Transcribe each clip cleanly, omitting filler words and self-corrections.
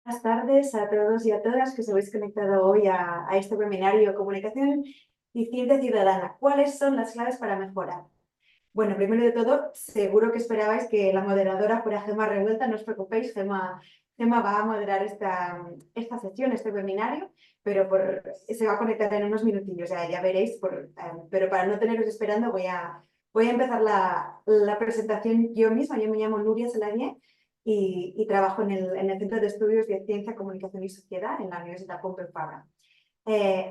Buenas tardes a todos y a todas que os habéis conectado hoy a este webinario Comunicación y Ciencia Ciudadana. ¿Cuáles son las claves para mejorar? Bueno, primero de todo, seguro que esperabais que la moderadora fuera Gemma Revuelta. No os preocupéis, Gemma va a moderar esta sesión, este webinario, pero se va a conectar en unos minutillos, ya veréis. Pero para no teneros esperando, voy a empezar la presentación yo misma. Yo me llamo Nuria Saladié y trabajo en el Centro de Estudios de Ciencia, Comunicación y Sociedad en la Universidad Pompeu Fabra.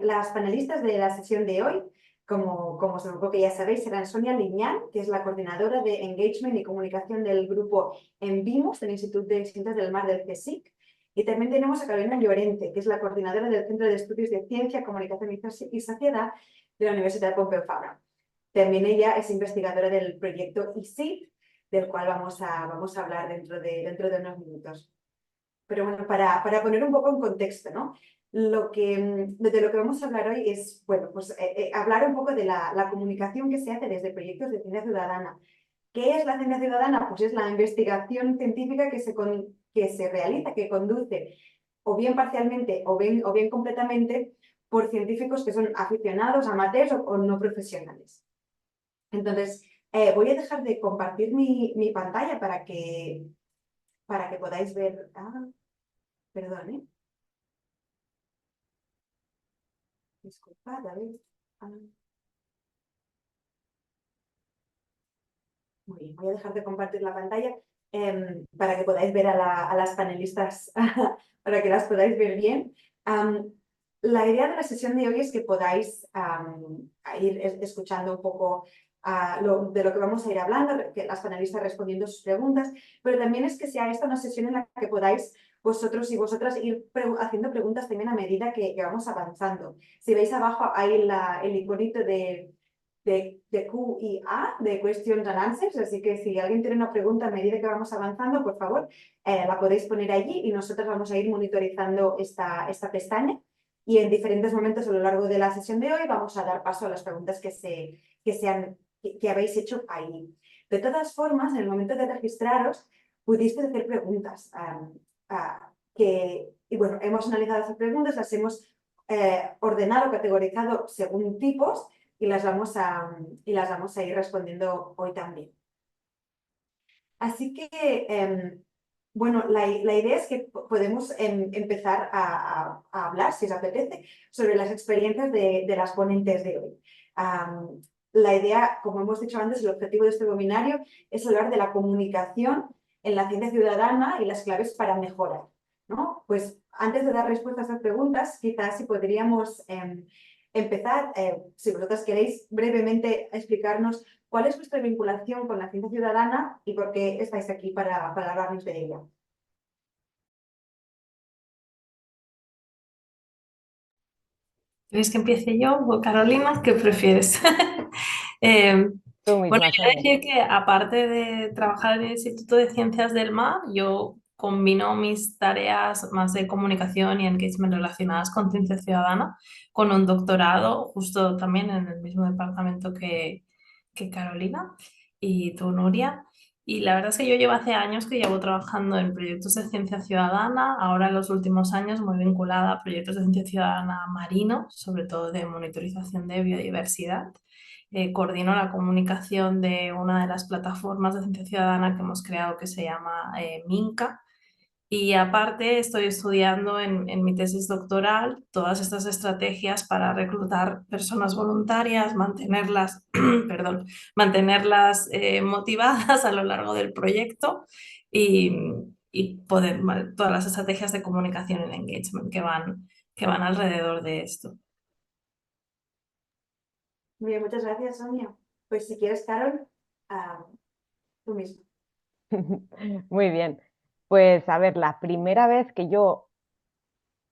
Las panelistas de la sesión de hoy, como seguro que ya sabéis, serán Sonia Liñán, que es la coordinadora de Engagement y Comunicación del grupo ENVIMUS del Instituto de Ciencias del Mar del CSIC. Y también tenemos a Carolina Llorente, que es la coordinadora del Centro de Estudios de Ciencia, Comunicación y Sociedad de la Universidad Pompeu Fabra. También ella es investigadora del proyecto ICIT, del cual vamos a hablar dentro de unos minutos. Pero bueno, para poner un poco en contexto, ¿no? De lo que vamos a hablar hoy es, bueno, pues hablar un poco de la comunicación que se hace desde proyectos de ciencia ciudadana. ¿Qué es la ciencia ciudadana? Pues es la investigación científica que se realiza, que conduce o bien parcialmente o bien completamente por científicos que son aficionados, amateurs o no profesionales. Entonces, voy a dejar de compartir mi pantalla para que podáis ver. Perdón, ¿eh? Disculpad, a ver. Ah, Muy bien, voy a dejar de compartir la pantalla para que podáis ver a las panelistas, para que las podáis ver bien. Am, la idea de la sesión de hoy es que podáis ir escuchando un poco de lo que vamos a ir hablando, que las panelistas respondiendo sus preguntas, pero también es que sea esta una sesión en la que podáis vosotros y vosotras ir haciendo preguntas también a medida que vamos avanzando. Si veis abajo hay el iconito de Q y A, de Questions and Answers, así que si alguien tiene una pregunta a medida que vamos avanzando, por favor, la podéis poner allí y nosotros vamos a ir monitorizando esta pestaña y en diferentes momentos a lo largo de la sesión de hoy vamos a dar paso a las preguntas que habéis hecho ahí. De todas formas, en el momento de registraros, pudisteis hacer preguntas y bueno, hemos analizado esas preguntas, las hemos ordenado, categorizado según tipos y las vamos a ir respondiendo hoy también. Así que, bueno, la idea es que podemos empezar a hablar, si os apetece, sobre las experiencias de las ponentes de hoy. La idea, como hemos dicho antes, el objetivo de este webinario es hablar de la comunicación en la ciencia ciudadana y las claves para mejorar, ¿no? Pues antes de dar respuesta a estas preguntas, quizás si podríamos empezar, si vosotros queréis brevemente explicarnos cuál es vuestra vinculación con la ciencia ciudadana y por qué estáis aquí para hablarnos de ella. ¿Quieres que empiece yo o Carolina? ¿Qué prefieres? Eh, Tú bueno, misma, yo Sonia. decir que aparte de trabajar en el Instituto de Ciencias del Mar, yo combino mis tareas más de comunicación y engagement relacionadas con ciencia ciudadana con un doctorado justo también en el mismo departamento que Carolina y tú, Nuria. Y la verdad es que yo llevo hace años que llevo trabajando en proyectos de ciencia ciudadana, ahora en los últimos años muy vinculada a proyectos de ciencia ciudadana marinos, sobre todo de monitorización de biodiversidad. Coordino la comunicación de una de las plataformas de ciencia ciudadana que hemos creado que se llama Minca. Y aparte estoy estudiando en mi tesis doctoral todas estas estrategias para reclutar personas voluntarias, mantenerlas, perdón, mantenerlas motivadas a lo largo del proyecto y, todas las estrategias de comunicación en engagement que van alrededor de esto. Muy bien, muchas gracias, Sonia. Pues si quieres, Carol, tú mismo. Muy bien. Pues a ver, la primera vez que yo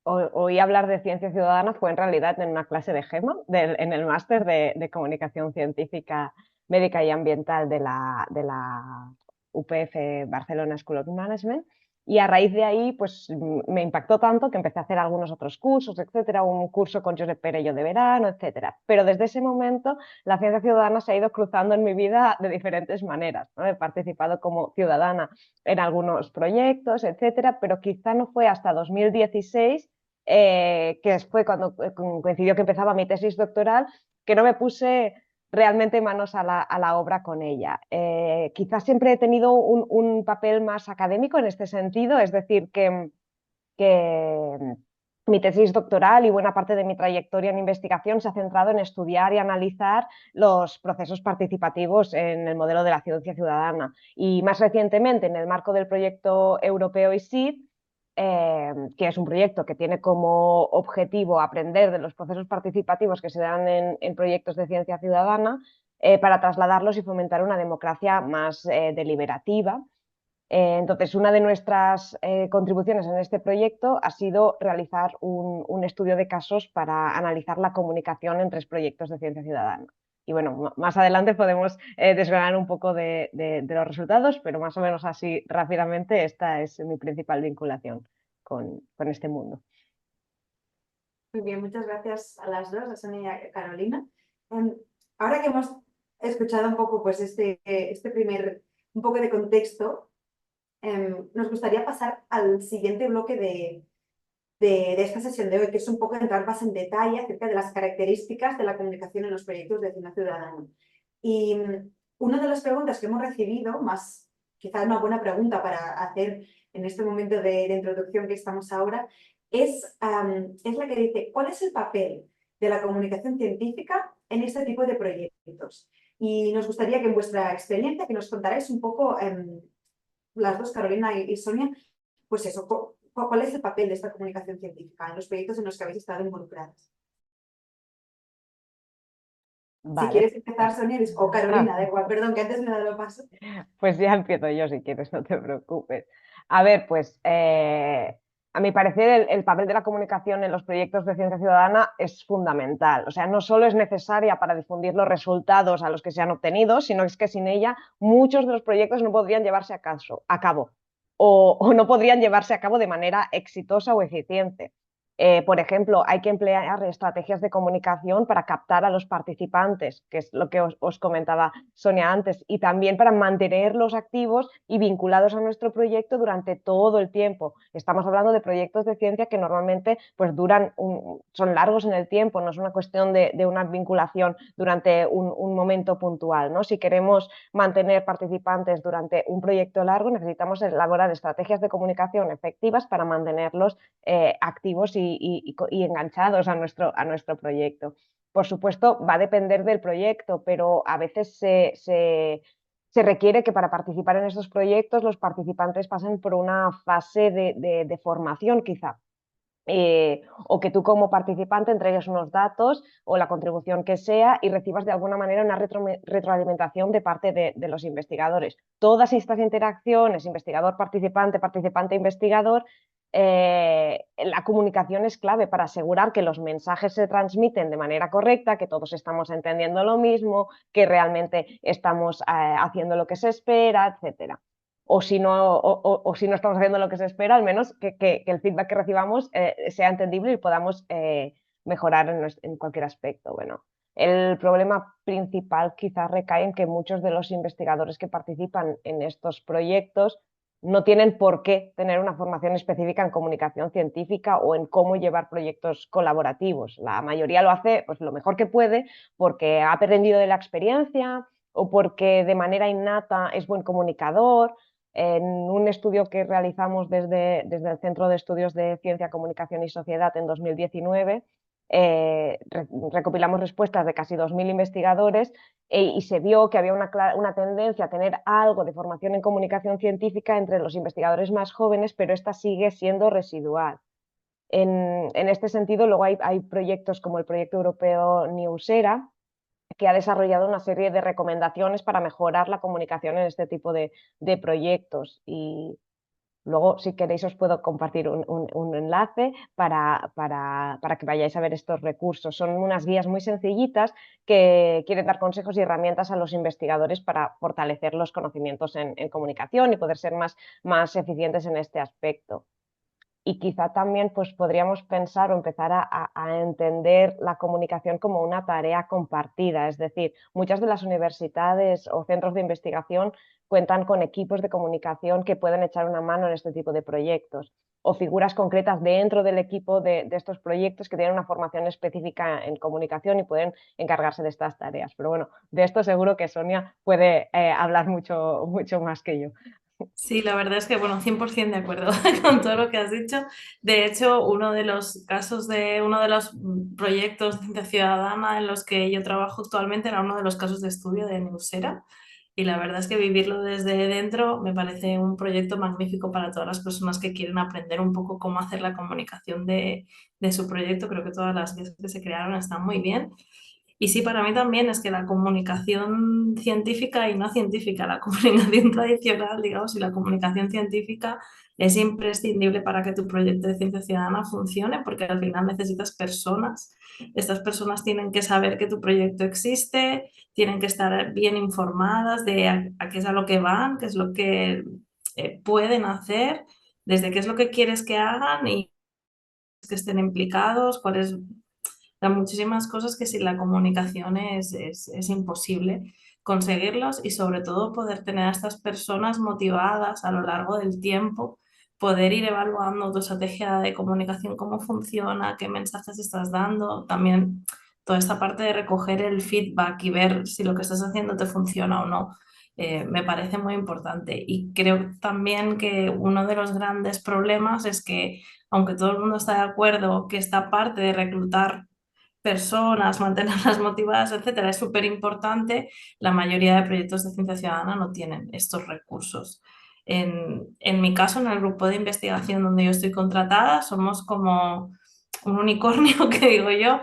oí hablar de ciencia ciudadana fue en realidad en una clase de GEMA, en el máster de Comunicación Científica, Médica y Ambiental de la UPF Barcelona School of Management. Y a raíz de ahí, pues me impactó tanto que empecé a hacer algunos otros cursos, etcétera, un curso con Josep Perello de verano, etcétera. Pero desde ese momento la ciencia ciudadana se ha ido cruzando en mi vida de diferentes maneras, ¿no? He participado como ciudadana en algunos proyectos, etcétera, pero quizá no fue hasta 2016, que fue cuando coincidió que empezaba mi tesis doctoral, que no me puse realmente manos a la obra con ella. Quizás siempre he tenido un papel más académico en este sentido, es decir, que mi tesis doctoral y buena parte de mi trayectoria en investigación se ha centrado en estudiar y analizar los procesos participativos en el modelo de la ciencia ciudadana. Y más recientemente, en el marco del proyecto europeo ISID, que es un proyecto que tiene como objetivo aprender de los procesos participativos que se dan en proyectos de ciencia ciudadana, para trasladarlos y fomentar una democracia más deliberativa. Entonces, una de nuestras contribuciones en este proyecto ha sido realizar un estudio de casos para analizar la comunicación en 3 proyectos de ciencia ciudadana. Y bueno, más adelante podemos desgranar un poco de los resultados, pero más o menos así rápidamente esta es mi principal vinculación con este mundo. Muy bien, muchas gracias a las dos, a Sonia y a Carolina. Ahora que hemos escuchado un poco pues, este primer, un poco de contexto, nos gustaría pasar al siguiente bloque de esta sesión de hoy, que es un poco entrar más en detalle acerca de las características de la comunicación en los proyectos de ciencia ciudadana. Y una de las preguntas que hemos recibido, más quizás una buena pregunta para hacer en este momento de introducción que estamos ahora, es la que dice, ¿cuál es el papel de la comunicación científica en este tipo de proyectos? Y nos gustaría que en vuestra experiencia, que nos contarais un poco, las dos, Carolina y Sonia, pues eso, ¿cuál es el papel de esta comunicación científica en los proyectos en los que habéis estado involucradas? Si Vale. quieres empezar, Sonia, o Carolina, da igual, perdón, que antes me he dado paso. Pues ya empiezo yo si quieres, no te preocupes. A ver, pues a mi parecer el papel de la comunicación en los proyectos de ciencia ciudadana es fundamental. O sea, no solo es necesaria para difundir los resultados a los que se han obtenido, sino es que sin ella muchos de los proyectos no podrían llevarse a cabo o no podrían llevarse a cabo de manera exitosa o eficiente. Por ejemplo, hay que emplear estrategias de comunicación para captar a los participantes, que es lo que os comentaba Sonia antes, y también para mantenerlos activos y vinculados a nuestro proyecto durante todo el tiempo. Estamos hablando de proyectos de ciencia que normalmente pues, son largos en el tiempo, no es una cuestión de una vinculación durante un momento puntual, ¿no? Si queremos mantener participantes durante un proyecto largo, necesitamos elaborar estrategias de comunicación efectivas para mantenerlos activos y enganchados a nuestro proyecto. Por supuesto, va a depender del proyecto, pero a veces se requiere que para participar en estos proyectos los participantes pasen por una fase de formación quizá. O que tú como participante entregues unos datos o la contribución que sea y recibas de alguna manera una retroalimentación de parte de los investigadores. Todas estas interacciones, investigador-participante, participante-investigador, la comunicación es clave para asegurar que los mensajes se transmiten de manera correcta, que todos estamos entendiendo lo mismo, que realmente estamos haciendo lo que se espera, etcétera. O si no estamos haciendo lo que se espera, al menos que el feedback que recibamos sea entendible y podamos mejorar en cualquier aspecto. Bueno, el problema principal quizás recae en que muchos de los investigadores que participan en estos proyectos no tienen por qué tener una formación específica en comunicación científica o en cómo llevar proyectos colaborativos. La mayoría lo hace pues, lo mejor que puede porque ha aprendido de la experiencia o porque de manera innata es buen comunicador. En un estudio que realizamos desde el Centro de Estudios de Ciencia, Comunicación y Sociedad en 2019, recopilamos respuestas de casi 2.000 investigadores y se vio que había una tendencia a tener algo de formación en comunicación científica entre los investigadores más jóvenes, pero esta sigue siendo residual. En este sentido, luego hay proyectos como el proyecto europeo Newsera, que ha desarrollado una serie de recomendaciones para mejorar la comunicación en este tipo de proyectos. Luego, si queréis, os puedo compartir un enlace para que vayáis a ver estos recursos. Son unas guías muy sencillitas que quieren dar consejos y herramientas a los investigadores para fortalecer los conocimientos en comunicación y poder ser más eficientes en este aspecto. Y quizá también pues, podríamos pensar o empezar a entender la comunicación como una tarea compartida. Es decir, muchas de las universidades o centros de investigación cuentan con equipos de comunicación que pueden echar una mano en este tipo de proyectos o figuras concretas dentro del equipo de estos proyectos que tienen una formación específica en comunicación y pueden encargarse de estas tareas. Pero bueno, de esto seguro que Sonia puede hablar mucho más que yo. Sí, la verdad es que, bueno, 100% de acuerdo con todo lo que has dicho. De hecho, uno de los casos de uno de los proyectos de ciencia ciudadana en los que yo trabajo actualmente era uno de los casos de estudio de Neusera. Y la verdad es que vivirlo desde dentro me parece un proyecto magnífico para todas las personas que quieren aprender un poco cómo hacer la comunicación de su proyecto. Creo que todas las guías que se crearon están muy bien. Y sí, para mí también es que la comunicación científica y no científica, la comunicación tradicional, digamos, y la comunicación científica es imprescindible para que tu proyecto de ciencia ciudadana funcione, porque al final necesitas personas. Estas personas tienen que saber que tu proyecto existe, tienen que estar bien informadas de a qué es a lo que van, qué es lo que pueden hacer, desde qué es lo que quieres que hagan y que estén implicados, cuáles hay muchísimas cosas que sin la comunicación es imposible conseguirlos y sobre todo poder tener a estas personas motivadas a lo largo del tiempo, poder ir evaluando tu estrategia de comunicación, cómo funciona, qué mensajes estás dando, también toda esta parte de recoger el feedback y ver si lo que estás haciendo te funciona o no. Me parece muy importante y creo también que uno de los grandes problemas es que aunque todo el mundo está de acuerdo que esta parte de reclutar personas, mantenerlas motivadas, etcétera, es súper importante. La mayoría de proyectos de ciencia ciudadana no tienen estos recursos. En mi caso, en el grupo de investigación donde yo estoy contratada, somos como un unicornio, que digo yo.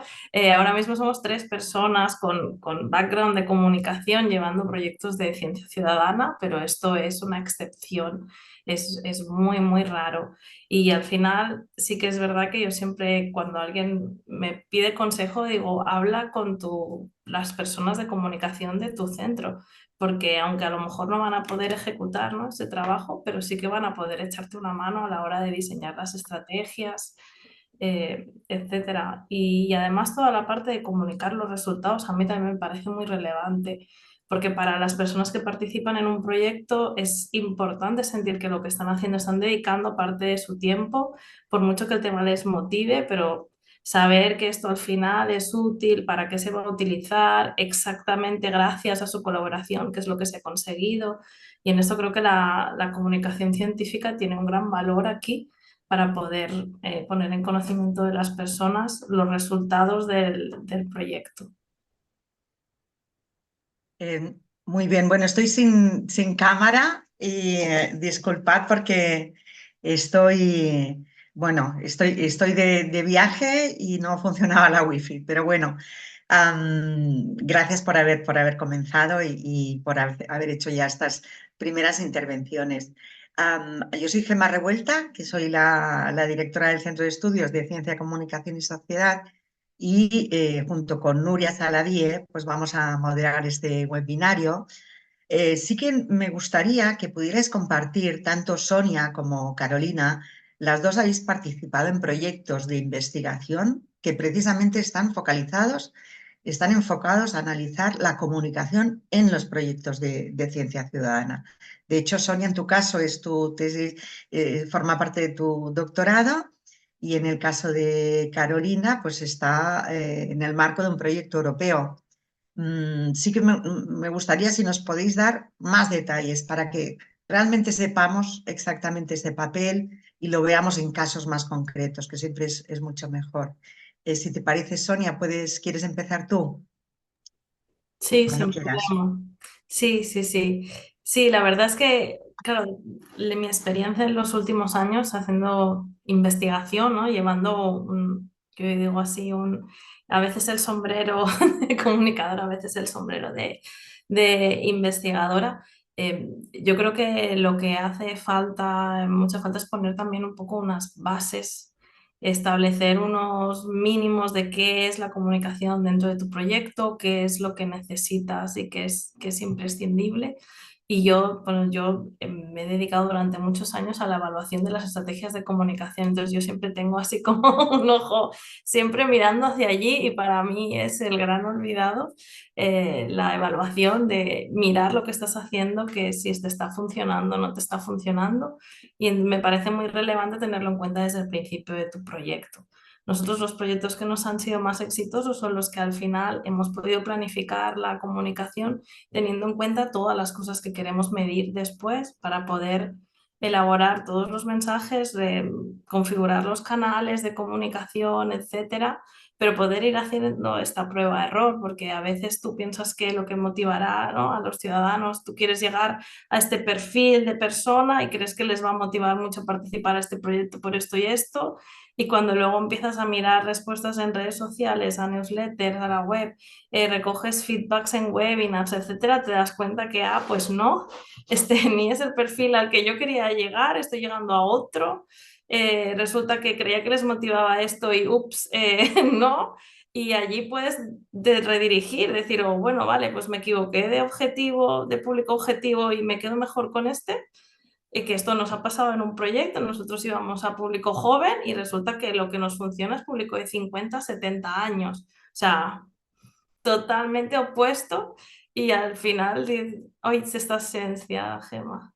Ahora mismo somos 3 personas con background de comunicación llevando proyectos de ciencia ciudadana, pero esto es una excepción, es muy, muy raro. Y al final sí que es verdad que yo siempre, cuando alguien me pide consejo, digo, habla con las personas de comunicación de tu centro, porque aunque a lo mejor no van a poder ejecutar, ¿no?, ese trabajo, pero sí que van a poder echarte una mano a la hora de diseñar las estrategias, etcétera. Y además toda la parte de comunicar los resultados a mí también me parece muy relevante, porque para las personas que participan en un proyecto es importante sentir que lo que están haciendo están dedicando parte de su tiempo, por mucho que el tema les motive, pero saber que esto al final es útil, para qué se va a utilizar exactamente gracias a su colaboración, qué es lo que se ha conseguido. Y en esto creo que la comunicación científica tiene un gran valor aquí para poder poner en conocimiento de las personas los resultados del proyecto. Muy bien, bueno, estoy sin cámara y disculpad porque estoy de viaje y no funcionaba la wifi, pero bueno, gracias por haber comenzado y por haber hecho ya estas primeras intervenciones. Yo soy Gemma Revuelta, que soy la directora del Centro de Estudios de Ciencia, Comunicación y Sociedad y junto con Nuria Saladie, pues vamos a moderar este webinario. Sí que me gustaría que pudierais compartir, tanto Sonia como Carolina, las dos habéis participado en proyectos de investigación que precisamente están enfocados a analizar la comunicación en los proyectos de ciencia ciudadana. De hecho, Sonia, en tu caso, es tu tesis, forma parte de tu doctorado. Y en el caso de Carolina, pues está en el marco de un proyecto europeo. Sí que me gustaría si nos podéis dar más detalles para que realmente sepamos exactamente ese papel y lo veamos en casos más concretos, que siempre es mucho mejor. Si te parece, Sonia, ¿quieres empezar tú? Sí, Cuando sin quieras. problema. Sí, sí, sí. Sí, la verdad es que, claro, mi experiencia en los últimos años haciendo investigación, ¿no?, llevando yo digo así, a veces el sombrero de comunicadora, a veces el sombrero de investigadora, Yo creo que lo que hace falta, mucha falta, es poner también un poco unas bases, establecer unos mínimos de qué es la comunicación dentro de tu proyecto, qué es lo que necesitas y qué es imprescindible. Y yo, bueno, yo me he dedicado durante muchos años a la evaluación de las estrategias de comunicación, entonces yo siempre tengo así como un ojo siempre mirando hacia allí, y para mí es el gran olvidado, la evaluación de mirar lo que estás haciendo, que si te está funcionando o no te está funcionando, y me parece muy relevante tenerlo en cuenta desde el principio de tu proyecto. Nosotros, los proyectos que nos han sido más exitosos son los que al final hemos podido planificar la comunicación teniendo en cuenta todas las cosas que queremos medir después para poder elaborar todos los mensajes, configurar los canales de comunicación, etcétera, pero poder ir haciendo esta prueba-error, porque a veces tú piensas que lo que motivará, ¿no?, a los ciudadanos, tú quieres llegar a este perfil de persona y crees que les va a motivar mucho a participar a este proyecto por esto y esto, y cuando luego empiezas a mirar respuestas en redes sociales, a newsletters, a la web, recoges feedbacks en webinars, etcétera, te das cuenta que, pues no, ni es el perfil al que yo quería llegar, estoy llegando a otro. Resulta que creía que les motivaba esto y ups, no. Y allí puedes redirigir, decir, oh, bueno, vale, pues me equivoqué de objetivo, de público objetivo, y me quedo mejor con este. Y que esto nos ha pasado en un proyecto, nosotros íbamos a público joven y resulta que lo que nos funciona es público de 50, 70 años. O sea, totalmente opuesto, y al final hoy esta esencia, Gemma.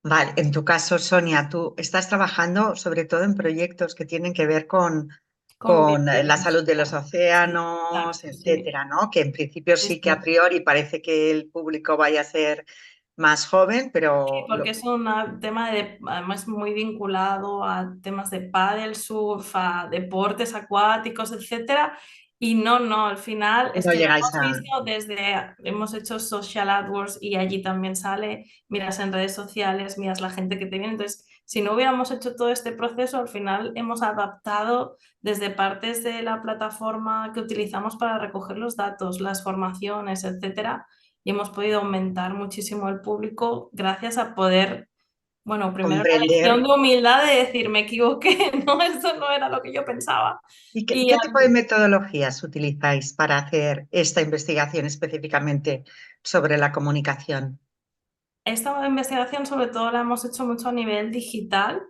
Vale, en tu caso, Sonia, tú estás trabajando sobre todo en proyectos que tienen que ver Con con la biodiversidad. salud de los Sí, claro, océanos, sí, etcétera, ¿no? Que en principio sí, sí que a sí. priori parece que el público vaya a ser más joven, pero Porque es un tema además muy vinculado a temas de pádel, surf, a deportes acuáticos, etcétera. Y no, al final es no que lo llegáis hemos a... visto hemos hecho social AdWords y allí también sale, miras en redes sociales, miras la gente que te viene. Entonces, si no hubiéramos hecho todo este proceso, al final hemos adaptado desde partes de la plataforma que utilizamos para recoger los datos, las formaciones, etcétera, y hemos podido aumentar muchísimo el público gracias a poder, bueno, primero la comprender. lección de humildad de decir, me equivoqué, no, esto no era lo que yo pensaba. ¿Y Y qué tipo de metodologías utilizáis para hacer esta investigación específicamente sobre la comunicación? esta investigación sobre todo la hemos hecho mucho a nivel digital.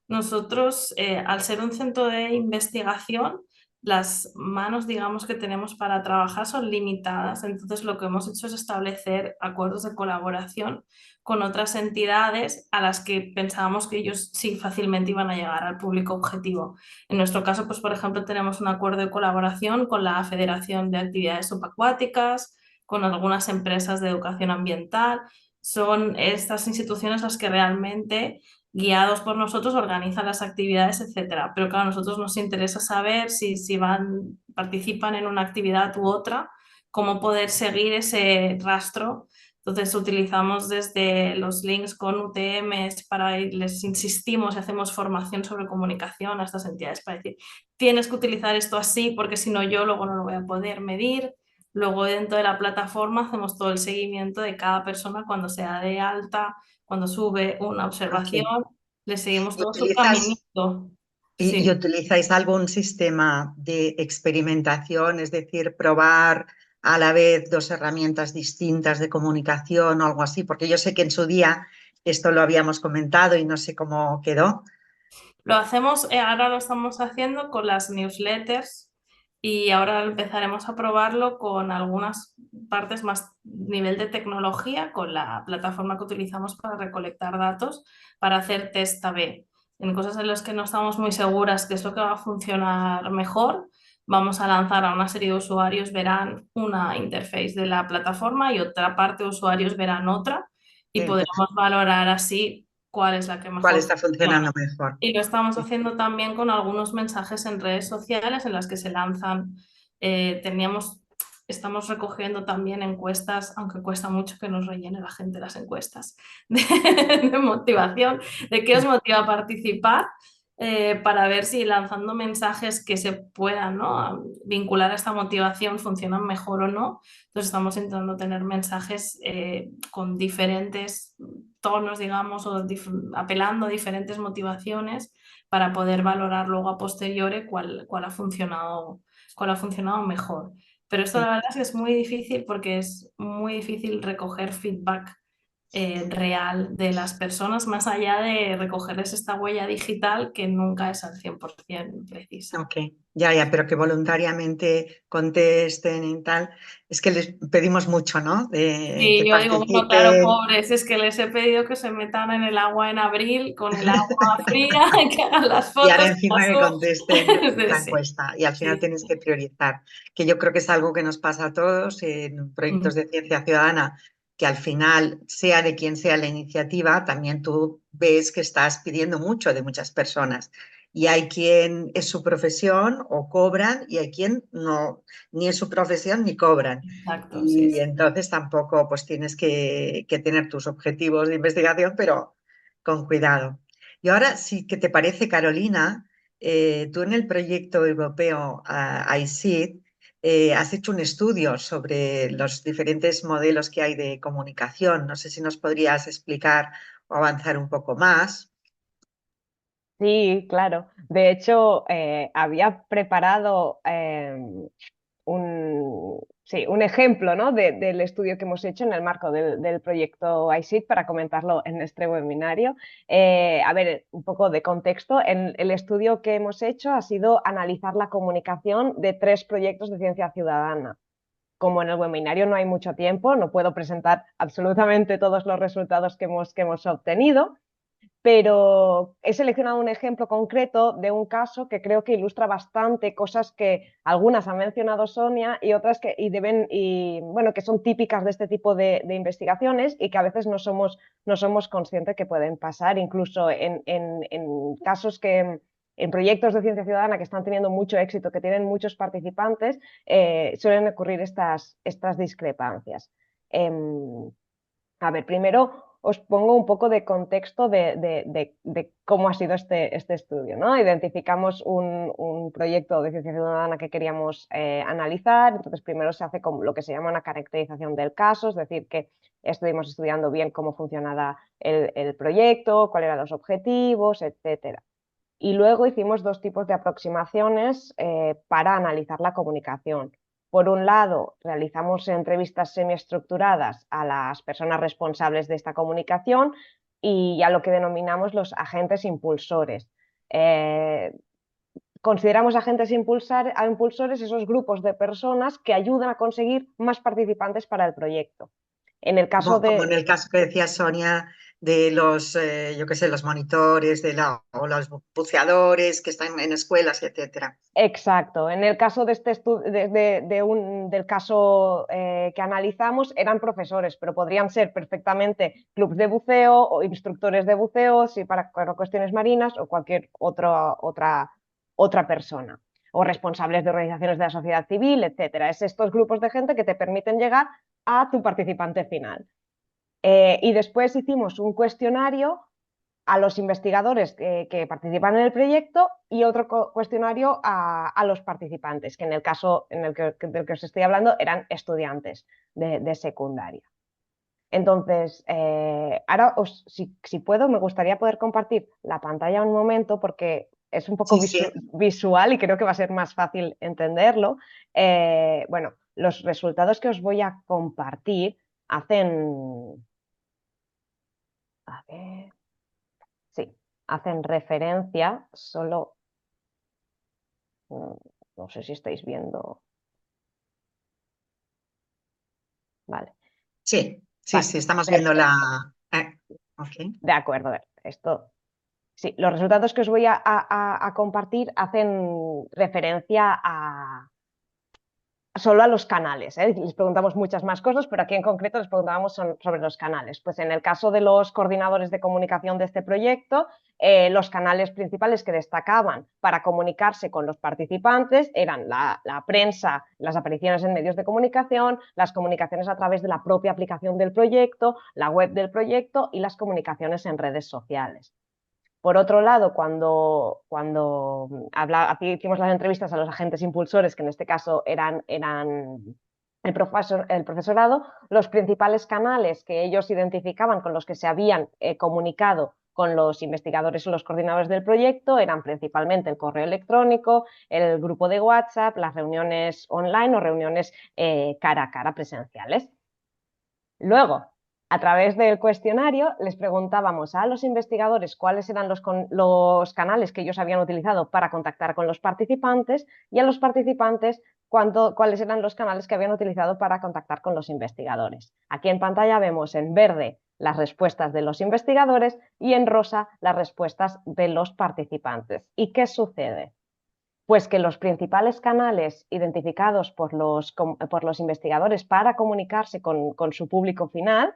Nosotros, al ser un centro de investigación, las manos, digamos, que tenemos para trabajar son limitadas. Entonces, lo que hemos hecho es establecer acuerdos de colaboración con otras entidades a las que pensábamos que ellos sí fácilmente iban a llegar al público objetivo. En nuestro caso, pues, por ejemplo, tenemos un acuerdo de colaboración con la Federación de Actividades Subacuáticas, con algunas empresas de educación ambiental. Son estas instituciones las que realmente, guiados por nosotros, organizan las actividades, etcétera. Pero claro, a nosotros nos interesa saber si participan en una actividad u otra, cómo poder seguir ese rastro. Entonces utilizamos desde los links con UTMs para les insistimos y hacemos formación sobre comunicación a estas entidades para decir, tienes que utilizar esto así porque si no yo luego no lo voy a poder medir. Luego dentro de la plataforma hacemos todo el seguimiento de cada persona cuando se da de alta, cuando sube una Ok. observación, le seguimos ¿Y todo su caminito. y Sí. utilizáis algún sistema de experimentación, es decir, probar a la vez dos herramientas distintas de comunicación o algo así? Porque yo sé que en su día esto lo habíamos comentado y no sé cómo quedó. Lo hacemos, ahora lo estamos haciendo con las newsletters y ahora empezaremos a probarlo con algunas partes más nivel de tecnología, con la plataforma que utilizamos para recolectar datos, para hacer test A/B. En cosas en las que no estamos muy seguras qué es lo que va a funcionar mejor, vamos a lanzar a una serie de usuarios, verán una interface de la plataforma y otra parte de usuarios verán otra, y Entonces, podremos valorar así cuál es la que ¿cuál mejor está funciona. funcionando mejor? Y lo estamos haciendo también con algunos mensajes en redes sociales en las que se lanzan, teníamos, estamos recogiendo también encuestas, aunque cuesta mucho que nos rellene la gente las encuestas de motivación, de qué os motiva a participar. para ver si lanzando mensajes que se puedan, ¿no?, vincular a esta motivación funcionan mejor o no. Entonces estamos intentando tener mensajes con diferentes tonos, digamos, o apelando a diferentes motivaciones para poder valorar luego a posteriori cuál ha funcionado mejor. Pero esto la Sí. verdad es que es muy difícil porque es muy difícil recoger feedback real de las personas, más allá de recogerles esta huella digital que nunca es al 100% precisa. Ok, ya, pero que voluntariamente contesten y tal. Es que les pedimos mucho, ¿no? Sí, Que yo digo, bueno, claro, participen pobres, es que les he pedido que se metan en el agua en abril con el agua fría, que hagan las y ahora fotos en encima las que contesten hojas. la Sí, encuesta. Y al final sí, tienes que priorizar, que yo creo que es algo que nos pasa a todos en proyectos sí. de ciencia ciudadana, que al final, sea de quien sea la iniciativa, también tú ves que estás pidiendo mucho de muchas personas. Y hay quien es su profesión o cobran y hay quien no, ni es su profesión ni cobran. Exacto, sí, Y sí. entonces tampoco pues tienes que tener tus objetivos de investigación, pero con cuidado. Y ahora sí que te parece, Carolina, tú en el proyecto europeo ICID has hecho un estudio sobre los diferentes modelos que hay de comunicación. No sé si nos podrías explicar o avanzar un poco más. Sí, claro. De hecho, había preparado sí, un ejemplo, ¿no?, del estudio que hemos hecho en el marco del proyecto ICID para comentarlo en este webinario. A ver, un poco de contexto. El estudio que hemos hecho ha sido analizar la comunicación de 3 proyectos de ciencia ciudadana. Como en el webinario no hay mucho tiempo, no puedo presentar absolutamente todos los resultados que hemos obtenido, pero he seleccionado un ejemplo concreto de un caso que creo que ilustra bastante cosas que algunas ha mencionado Sonia y otras bueno, que son típicas de este tipo de investigaciones y que a veces no somos conscientes que pueden pasar, incluso en casos en proyectos de ciencia ciudadana que están teniendo mucho éxito, que tienen muchos participantes, suelen ocurrir estas discrepancias. A ver, primero os pongo un poco de contexto de cómo ha sido este estudio, ¿no? Identificamos un proyecto de ciencia ciudadana que queríamos analizar, entonces primero se hace como lo que se llama una caracterización del caso, es decir, que estuvimos estudiando bien cómo funcionaba el proyecto, cuáles eran los objetivos, etcétera. Y luego hicimos 2 tipos de aproximaciones para analizar la comunicación. Por un lado, realizamos entrevistas semiestructuradas a las personas responsables de esta comunicación y a lo que denominamos los agentes impulsores. Consideramos agentes impulsores esos grupos de personas que ayudan a conseguir más participantes para el proyecto. En el caso Como en de, el caso que decía Sonia de los, yo qué sé, los monitores o los buceadores que están en escuelas, etcétera. Exacto. En el caso de este del caso que analizamos, eran profesores, pero podrían ser perfectamente clubes de buceo o instructores de buceo, si para cuestiones marinas, o cualquier otra persona, o responsables de organizaciones de la sociedad civil, etcétera. Es estos grupos de gente que te permiten llegar a tu participante final. Y después hicimos un cuestionario a los investigadores que participan en el proyecto y otro cuestionario a los participantes, que en el caso del que os estoy hablando eran estudiantes de secundaria. Entonces, ahora, si puedo, me gustaría poder compartir la pantalla un momento porque es un poco Sí, sí, visual y creo que va a ser más fácil entenderlo. Bueno, los resultados que os voy a compartir hacen... A ver... Sí, hacen referencia solo, no sé si estáis viendo, vale, sí, vale, estamos viendo perfecto, ok. de acuerdo, esto, sí, los resultados que os voy a compartir hacen referencia solo a los canales, ¿eh? Les preguntamos muchas más cosas, pero aquí en concreto les preguntábamos sobre los canales. Pues en el caso de los coordinadores de comunicación de este proyecto, los canales principales que destacaban para comunicarse con los participantes eran la prensa, las apariciones en medios de comunicación, las comunicaciones a través de la propia aplicación del proyecto, la web del proyecto y las comunicaciones en redes sociales. Por otro lado, cuando aquí hicimos las entrevistas a los agentes impulsores, que en este caso eran el profesorado, los principales canales que ellos identificaban con los que se habían comunicado con los investigadores o los coordinadores del proyecto eran principalmente el correo electrónico, el grupo de WhatsApp, las reuniones online o reuniones cara a cara presenciales. Luego, a través del cuestionario, les preguntábamos a los investigadores cuáles eran los canales que ellos habían utilizado para contactar con los participantes y a los participantes cuáles eran los canales que habían utilizado para contactar con los investigadores. Aquí en pantalla vemos en verde las respuestas de los investigadores y en rosa las respuestas de los participantes. ¿Y qué sucede? Pues que los principales canales identificados por los investigadores para comunicarse con su público final,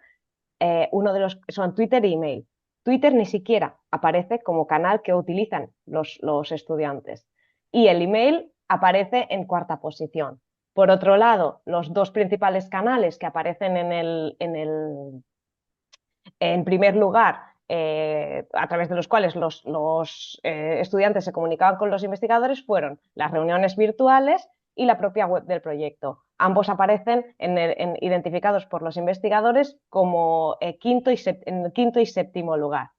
uno de los son Twitter y email. Twitter ni siquiera aparece como canal que utilizan los estudiantes y el email aparece en cuarta posición. Por otro lado, los dos principales canales que aparecen en primer lugar, a través de los cuales los estudiantes se comunicaban con los investigadores fueron las reuniones virtuales y la propia web del proyecto. Ambos aparecen identificados por los investigadores como quinto y séptimo lugar.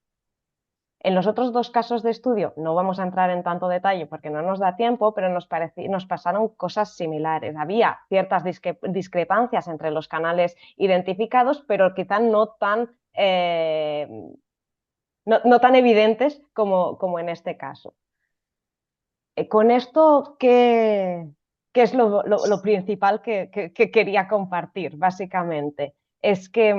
En los otros dos casos de estudio no vamos a entrar en tanto detalle porque no nos da tiempo, pero nos pasaron cosas similares. Había ciertas discrepancias entre los canales identificados, pero quizá no tan evidentes como en este caso. Con esto, ¿qué es lo principal que quería compartir? Básicamente, es que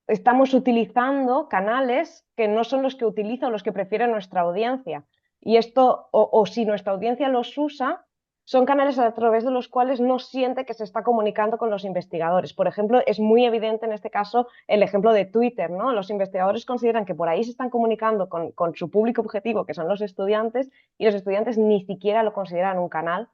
estamos utilizando canales que no son los que utiliza o los que prefiere nuestra audiencia. Y esto, o si nuestra audiencia los usa, son canales a través de los cuales no siente que se está comunicando con los investigadores. Por ejemplo, es muy evidente en este caso el ejemplo de Twitter, ¿no? Los investigadores consideran que por ahí se están comunicando con su público objetivo, que son los estudiantes, y los estudiantes ni siquiera lo consideran un canal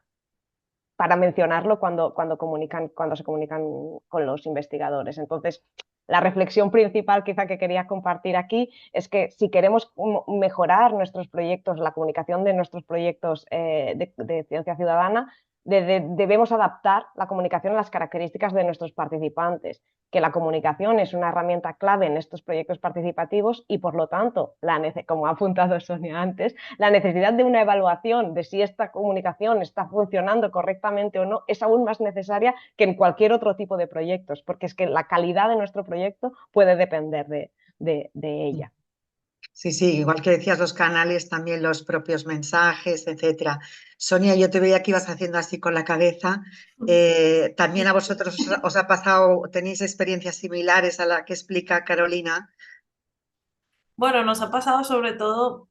para mencionarlo cuando se comunican con los investigadores. Entonces, la reflexión principal quizá que quería compartir aquí es que si queremos mejorar nuestros proyectos, la comunicación de nuestros proyectos de ciencia ciudadana, debemos adaptar la comunicación a las características de nuestros participantes, que la comunicación es una herramienta clave en estos proyectos participativos y, por lo tanto, como ha apuntado Sonia antes, la necesidad de una evaluación de si esta comunicación está funcionando correctamente o no es aún más necesaria que en cualquier otro tipo de proyectos, porque es que la calidad de nuestro proyecto puede depender de ella. Sí, sí, igual que decías los canales, también los propios mensajes, etcétera. Sonia, yo te veía que ibas haciendo así con la cabeza. ¿También a vosotros os ha pasado, tenéis experiencias similares a la que explica Carolina? Bueno, nos ha pasado sobre todo,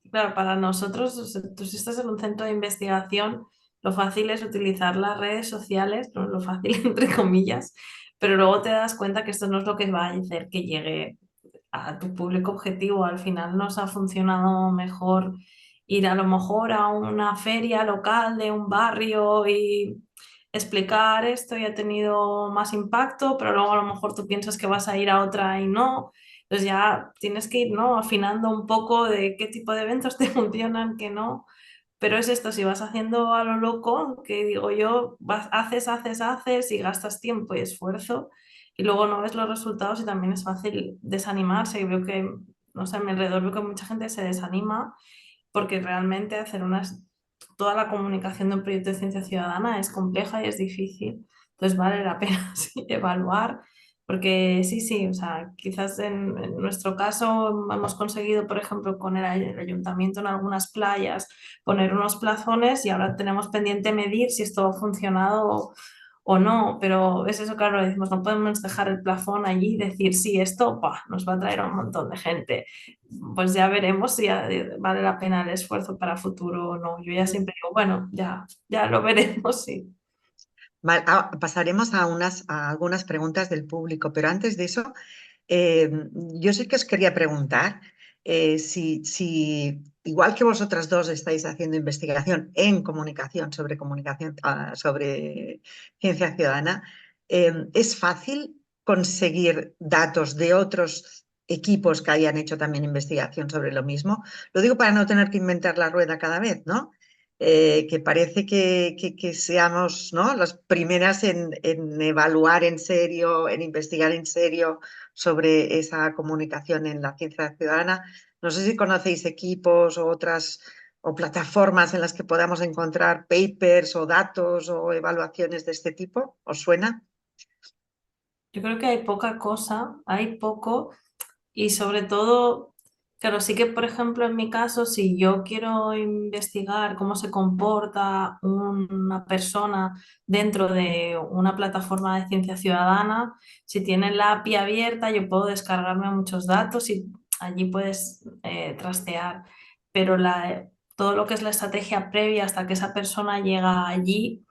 claro, para nosotros, o sea, tú si estás en un centro de investigación, lo fácil es utilizar las redes sociales, ¿no? Lo fácil entre comillas, pero luego te das cuenta que esto no es lo que va a hacer que llegue a tu público objetivo. Al final nos ha funcionado mejor ir a lo mejor a una feria local de un barrio y explicar esto y ha tenido más impacto, pero luego a lo mejor tú piensas que vas a ir a otra y no. Entonces ya tienes que ir, ¿no? Afinando un poco de qué tipo de eventos te funcionan, qué no. Pero es esto, si vas haciendo a lo loco, que digo yo, haces y gastas tiempo y esfuerzo y luego no ves los resultados y también es fácil desanimarse. Y veo que, no sé, a mi alrededor veo que mucha gente se desanima porque realmente toda la comunicación de un proyecto de ciencia ciudadana es compleja y es difícil. Entonces vale la pena sí, evaluar, porque sí, o sea, quizás en nuestro caso hemos conseguido, por ejemplo, con el ayuntamiento en algunas playas poner unos plazones y ahora tenemos pendiente medir si esto ha funcionado o no, pero es eso, claro, decimos, no podemos dejar el plafón allí y decir, sí, esto nos va a traer a un montón de gente. Pues ya veremos si vale la pena el esfuerzo para futuro o no. Yo ya siempre digo, bueno, ya lo veremos, sí. Pasaremos a algunas preguntas del público, pero antes de eso, yo sí que os quería preguntar si, igual que vosotras dos estáis haciendo investigación en comunicación, sobre ciencia ciudadana, ¿es fácil conseguir datos de otros equipos que hayan hecho también investigación sobre lo mismo. Lo digo para no tener que inventar la rueda cada vez, ¿no? Que parece que seamos, ¿no?, las primeras en evaluar en serio, en investigar en serio sobre esa comunicación en la ciencia ciudadana. No sé si conocéis equipos o otras o plataformas en las que podamos encontrar papers o datos o evaluaciones de este tipo. ¿Os suena? Yo creo que hay poca cosa, hay poco. Y sobre todo, claro, sí que, por ejemplo, en mi caso, si yo quiero investigar cómo se comporta una persona dentro de una plataforma de ciencia ciudadana, si tiene la API abierta, yo puedo descargarme muchos datos y allí puedes trastear. Pero todo lo que es la estrategia previa hasta que esa persona llega allí,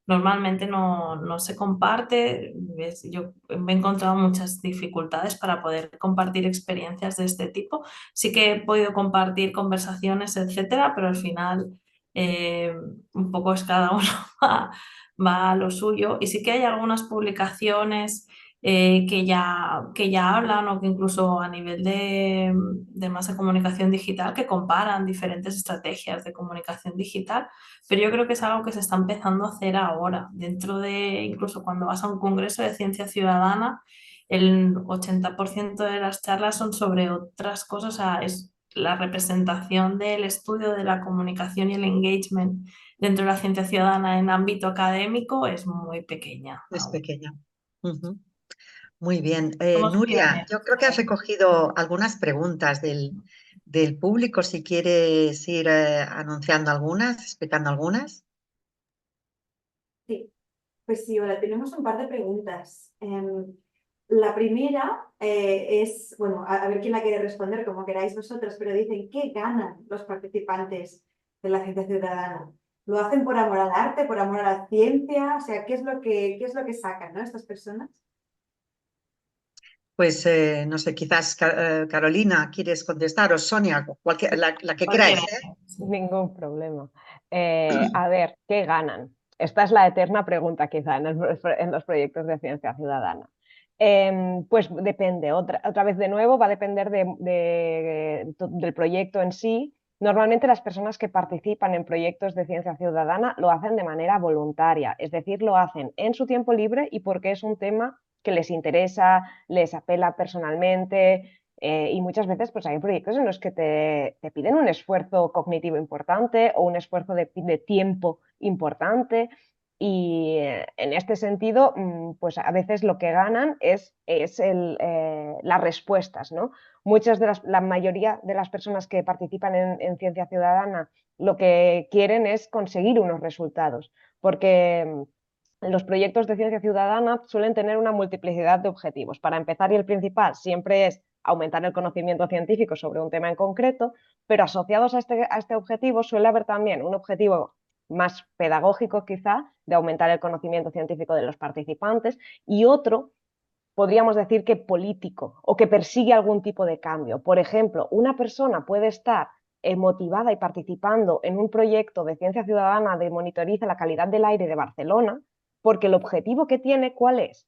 normalmente no se comparte. Yo me he encontrado muchas dificultades para poder compartir experiencias de este tipo. Sí que he podido compartir conversaciones, etcétera, pero al final eh, un poco es cada uno va a lo suyo. Y sí que hay algunas publicaciones que ya hablan o que incluso a nivel de masa de comunicación digital que comparan diferentes estrategias de comunicación digital, pero yo creo que es algo que se está empezando a hacer ahora. Dentro de, incluso cuando vas a un congreso de ciencia ciudadana, el 80% de las charlas son sobre otras cosas, o sea, es la representación del estudio de la comunicación y el engagement dentro de la ciencia ciudadana en ámbito académico es muy pequeña Es aún. pequeña. Ujú. Muy bien. Somos Nuria, pioneros. yo creo que has recogido algunas preguntas del público. Si quieres ir anunciando algunas, explicando algunas. Sí, pues sí, ahora tenemos un par de preguntas. La primera es, bueno, a ver quién la quiere responder, como queráis vosotros, pero dicen, ¿qué ganan los participantes de la ciencia ciudadana? ¿Lo hacen por amor al arte, por amor a la ciencia? O sea, ¿qué es lo que sacan, ¿no?, estas personas? Pues no sé, quizás Carolina, ¿quieres contestar? O Sonia, la que queráis, Cualquiera. ¿eh? Ningún problema. A ver, ¿qué ganan? Esta es la eterna pregunta quizá en los proyectos de ciencia ciudadana. Pues depende, otra vez de nuevo va a depender del proyecto en sí. Normalmente las personas que participan en proyectos de ciencia ciudadana lo hacen de manera voluntaria, es decir, lo hacen en su tiempo libre y porque es un tema que les interesa, les apela personalmente. Y muchas veces pues, hay proyectos en los que te piden un esfuerzo cognitivo importante o un esfuerzo de tiempo importante. Y en este sentido, pues a veces lo que ganan es las respuestas, ¿no? La mayoría de las personas que participan en Ciencia Ciudadana lo que quieren es conseguir unos resultados, porque los proyectos de ciencia ciudadana suelen tener una multiplicidad de objetivos. Para empezar, y el principal siempre es aumentar el conocimiento científico sobre un tema en concreto, pero asociados a este objetivo suele haber también un objetivo más pedagógico quizá, de aumentar el conocimiento científico de los participantes, y otro, podríamos decir que político, o que persigue algún tipo de cambio. Por ejemplo, una persona puede estar motivada y participando en un proyecto de ciencia ciudadana de monitoriza la calidad del aire de Barcelona, porque el objetivo que tiene, ¿cuál es?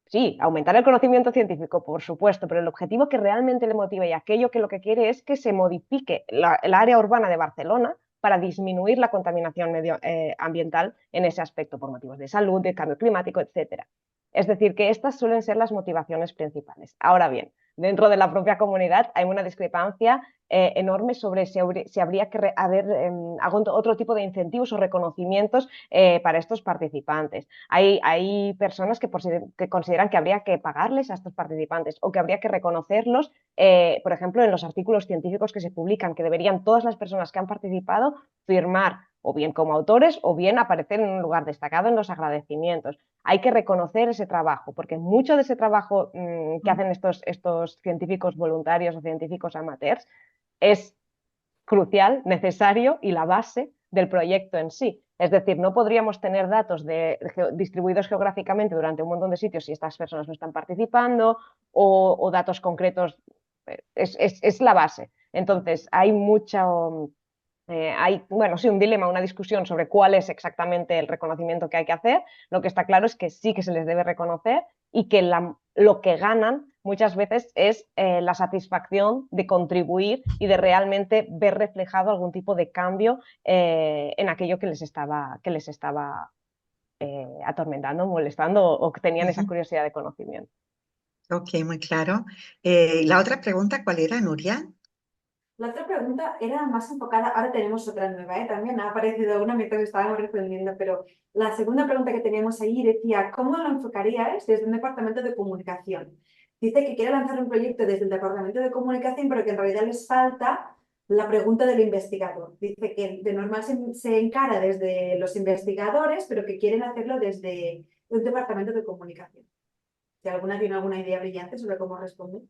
Sí, aumentar el conocimiento científico, por supuesto, pero el objetivo que realmente le motiva y aquello que lo que quiere es que se modifique el área urbana de Barcelona para disminuir la contaminación ambiental en ese aspecto por motivos de salud, de cambio climático, etcétera. Es decir, que estas suelen ser las motivaciones principales. Ahora bien, dentro de la propia comunidad hay una discrepancia enorme sobre si habría que haber algún otro tipo de incentivos o reconocimientos para estos participantes. Hay personas que consideran que habría que pagarles a estos participantes o que habría que reconocerlos, por ejemplo, en los artículos científicos que se publican, que deberían todas las personas que han participado firmar o bien como autores o bien aparecer en un lugar destacado en los agradecimientos. Hay que reconocer ese trabajo, porque mucho de ese trabajo que hacen estos científicos voluntarios o científicos amateurs es crucial, necesario y la base del proyecto en sí. Es decir, no podríamos tener datos distribuidos geográficamente durante un montón de sitios si estas personas no están participando o datos concretos. Es la base. Entonces, hay, bueno, sí, un dilema, una discusión sobre cuál es exactamente el reconocimiento que hay que hacer. Lo que está claro es que sí que se les debe reconocer y que lo que ganan muchas veces es la satisfacción de contribuir y de realmente ver reflejado algún tipo de cambio en aquello que les estaba atormentando, molestando o que tenían esa Ujú. curiosidad de conocimiento. Ok, muy claro. La otra pregunta, ¿cuál era, Nuria? La otra pregunta era más enfocada, ahora tenemos otra nueva, ¿eh? También ha aparecido una mientras estábamos respondiendo, pero la segunda pregunta que teníamos ahí decía, ¿cómo lo enfocaríais desde un departamento de comunicación? Dice que quiere lanzar un proyecto desde el departamento de comunicación, pero que en realidad les falta la pregunta del investigador. Dice que de normal se encara desde los investigadores, pero que quieren hacerlo desde un departamento de comunicación. Si alguna tiene alguna idea brillante sobre cómo responder.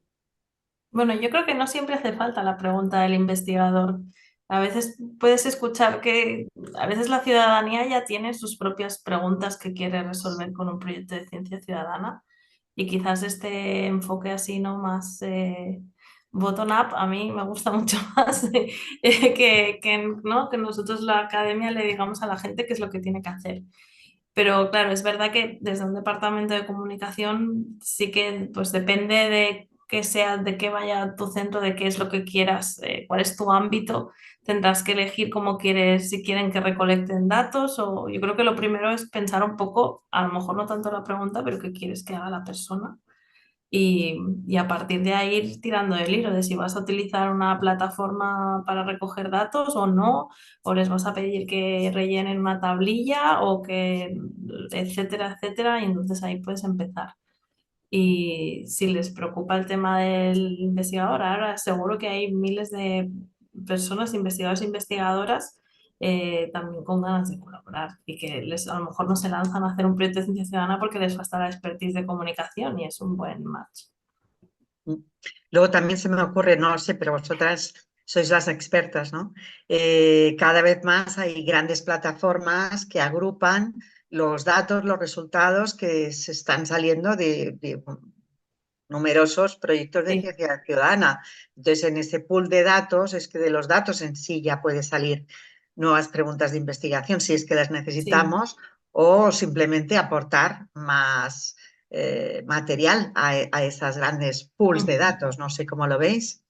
Bueno, yo creo que no siempre hace falta la pregunta del investigador. A veces puedes escuchar que a veces la ciudadanía ya tiene sus propias preguntas que quiere resolver con un proyecto de ciencia ciudadana y quizás este enfoque así, ¿no? Más bottom-up, a mí me gusta mucho más ¿no? Que nosotros la academia le digamos a la gente qué es lo que tiene que hacer. Pero claro, es verdad que desde un departamento de comunicación sí que pues depende de qué sea, de qué vaya tu centro, de qué es lo que quieras, cuál es tu ámbito, tendrás que elegir cómo quieres, si quieren que recolecten datos o yo creo que lo primero es pensar un poco, a lo mejor no tanto la pregunta, pero qué quieres que haga la persona y a partir de ahí ir tirando del hilo de si vas a utilizar una plataforma para recoger datos o no, o les vas a pedir que rellenen una tablilla o que, etcétera, etcétera, y entonces ahí puedes empezar. Y si les preocupa el tema del investigador, ahora seguro que hay miles de personas, investigadores e investigadoras, también con ganas de colaborar y que a lo mejor no se lanzan a hacer un proyecto de ciencia ciudadana porque les falta la expertise de comunicación y es un buen match. Mm. Luego también se me ocurre, no lo sé, pero vosotras sois las expertas, ¿no? Cada vez más hay grandes plataformas que agrupan los datos, los resultados que se están saliendo de numerosos proyectos de Sí, ciencia ciudadana. Entonces, en ese pool de datos, es que de los datos en sí ya puede salir nuevas preguntas de investigación, si es que las sí. necesitamos, o simplemente aportar más material a esas grandes pools de Ujú. datos. No sé cómo lo veis.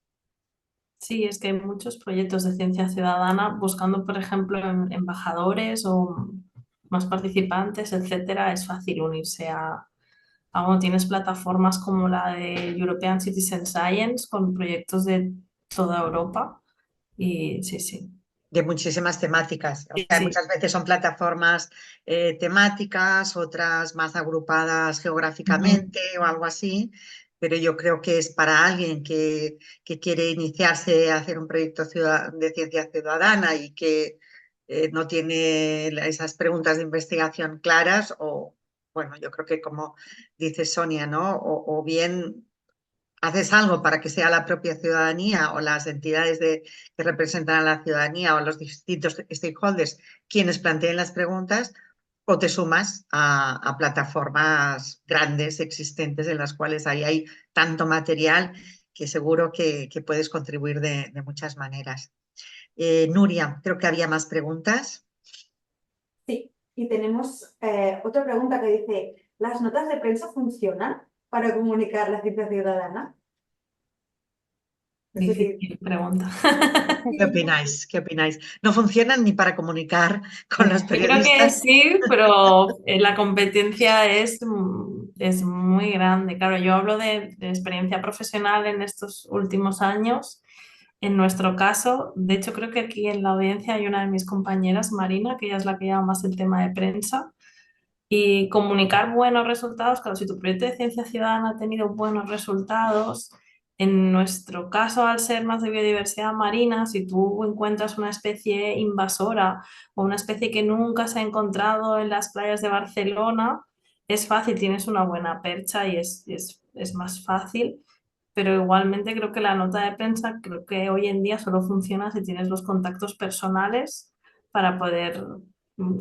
Sí, es que hay muchos proyectos de ciencia ciudadana buscando, por ejemplo, embajadores o más participantes, etcétera. Es fácil unirse bueno, tienes plataformas como la de European Citizen Science con proyectos de toda Europa. Y sí, sí. De muchísimas temáticas. O Sí, sea, sí. muchas veces son plataformas temáticas, otras más agrupadas Ujú. geográficamente o algo así, pero yo creo que es para alguien que quiere iniciarse a hacer un proyecto de ciencia ciudadana y que no tiene esas preguntas de investigación claras o, bueno, yo creo que como dice Sonia, ¿no? O bien haces algo para que sea la propia ciudadanía o las entidades que representan a la ciudadanía o los distintos stakeholders quienes planteen las preguntas, o te sumas a plataformas grandes existentes en las cuales ahí hay tanto material que seguro que puedes contribuir de muchas maneras. Nuria, creo que había más preguntas. Sí, y tenemos otra pregunta que dice, ¿las notas de prensa funcionan para comunicar la ciencia ciudadana? No sé si... Difícil pregunta. ¿Qué opináis? ¿Qué opináis? No funcionan ni para comunicar con los Yo creo que periodistas. sí, pero la competencia es muy grande. Claro, yo hablo de experiencia profesional en estos últimos años. En nuestro caso, de hecho, creo que aquí en la audiencia hay una de mis compañeras, Marina, que ella es la que lleva más el tema de prensa. Y comunicar buenos resultados, claro, si tu proyecto de ciencia ciudadana ha tenido buenos resultados, en nuestro caso, al ser más de biodiversidad marina, si tú encuentras una especie invasora o una especie que nunca se ha encontrado en las playas de Barcelona, es fácil, tienes una buena percha y es más fácil, pero igualmente creo que la nota de prensa, creo que hoy en día solo funciona si tienes los contactos personales para poder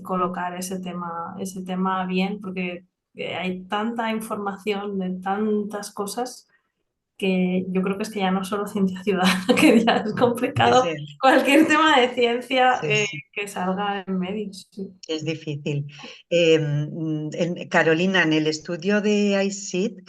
colocar ese tema bien, porque hay tanta información de tantas cosas que yo creo que es que ya no solo ciencia ciudadana, que ya es Sí, complicado sí, cualquier tema de ciencia sí, sí, que salga en medios. Sí. es difícil. Carolina, en el estudio de iCID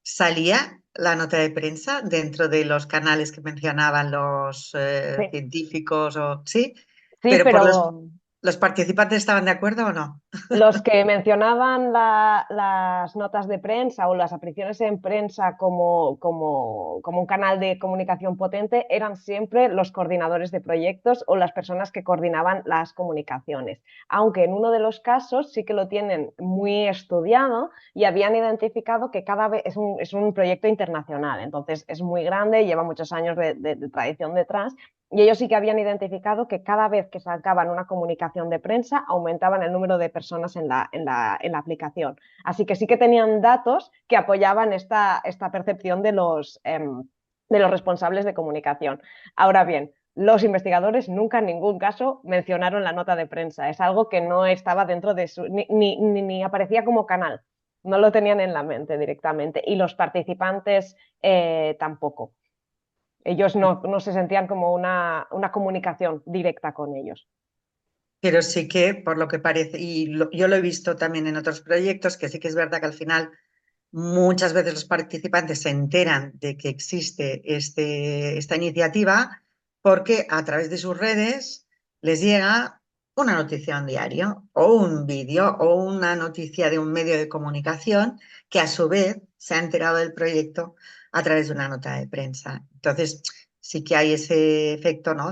salía la nota de prensa dentro de los canales que mencionaban los Sí, científicos, o sí, sí, pero pero los participantes estaban de acuerdo o no. los que mencionaban las notas de prensa o las apariciones en prensa como un canal de comunicación potente eran siempre los coordinadores de proyectos o las personas que coordinaban las comunicaciones. Aunque en uno de los casos sí que lo tienen muy estudiado y habían identificado que cada vez es un proyecto internacional, entonces es muy grande, lleva muchos años de tradición detrás. Y ellos sí que habían identificado que cada vez que sacaban una comunicación de prensa aumentaban el número de personas en la aplicación. Así que sí que tenían datos que apoyaban esta percepción de los responsables de comunicación. Ahora bien, los investigadores nunca en ningún caso mencionaron la nota de prensa. Es algo que no estaba dentro de su... ni aparecía como canal. No lo tenían en la mente directamente. Y los participantes tampoco. Ellos no se sentían como una comunicación directa con ellos. Pero sí que, por lo que parece, y yo lo he visto también en otros proyectos, que sí que es verdad que al final muchas veces los participantes se enteran de que existe esta iniciativa porque a través de sus redes les llega una noticia a un diario o un vídeo o una noticia de un medio de comunicación que a su vez se ha enterado del proyecto a través de una nota de prensa. Entonces, sí que hay ese efecto, ¿no?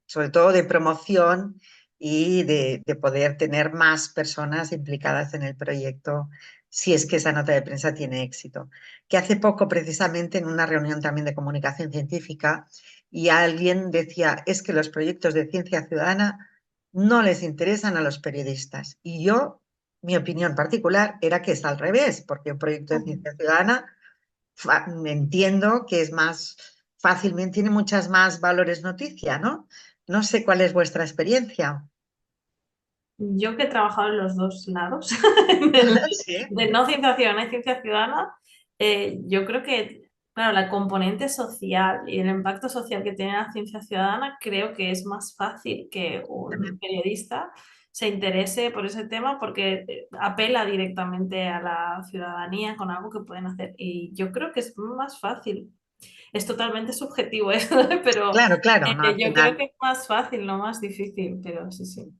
Sobre todo de promoción y de poder tener más personas implicadas en el proyecto si es que esa nota de prensa tiene éxito. Que hace poco, precisamente, en una reunión también de comunicación científica, y alguien decía, es que los proyectos de ciencia ciudadana no les interesan a los periodistas. Y yo, mi opinión particular era que es al revés, porque un proyecto de ciencia ciudadana entiendo que es más fácilmente, tiene muchas más valores noticia, ¿no? No sé cuál es vuestra experiencia. Yo que he trabajado en los dos lados, Sí, de no ciencia ciudadana y ciencia ciudadana, yo creo que, claro, la componente social y el impacto social que tiene la ciencia ciudadana, creo que es más fácil que un también. periodista se interese por ese tema porque apela directamente a la ciudadanía con algo que pueden hacer. Y yo creo que es más fácil. Es totalmente subjetivo esto, pero Claro, claro, no, al yo creo final. que es más fácil, no más difícil, pero sí, sí.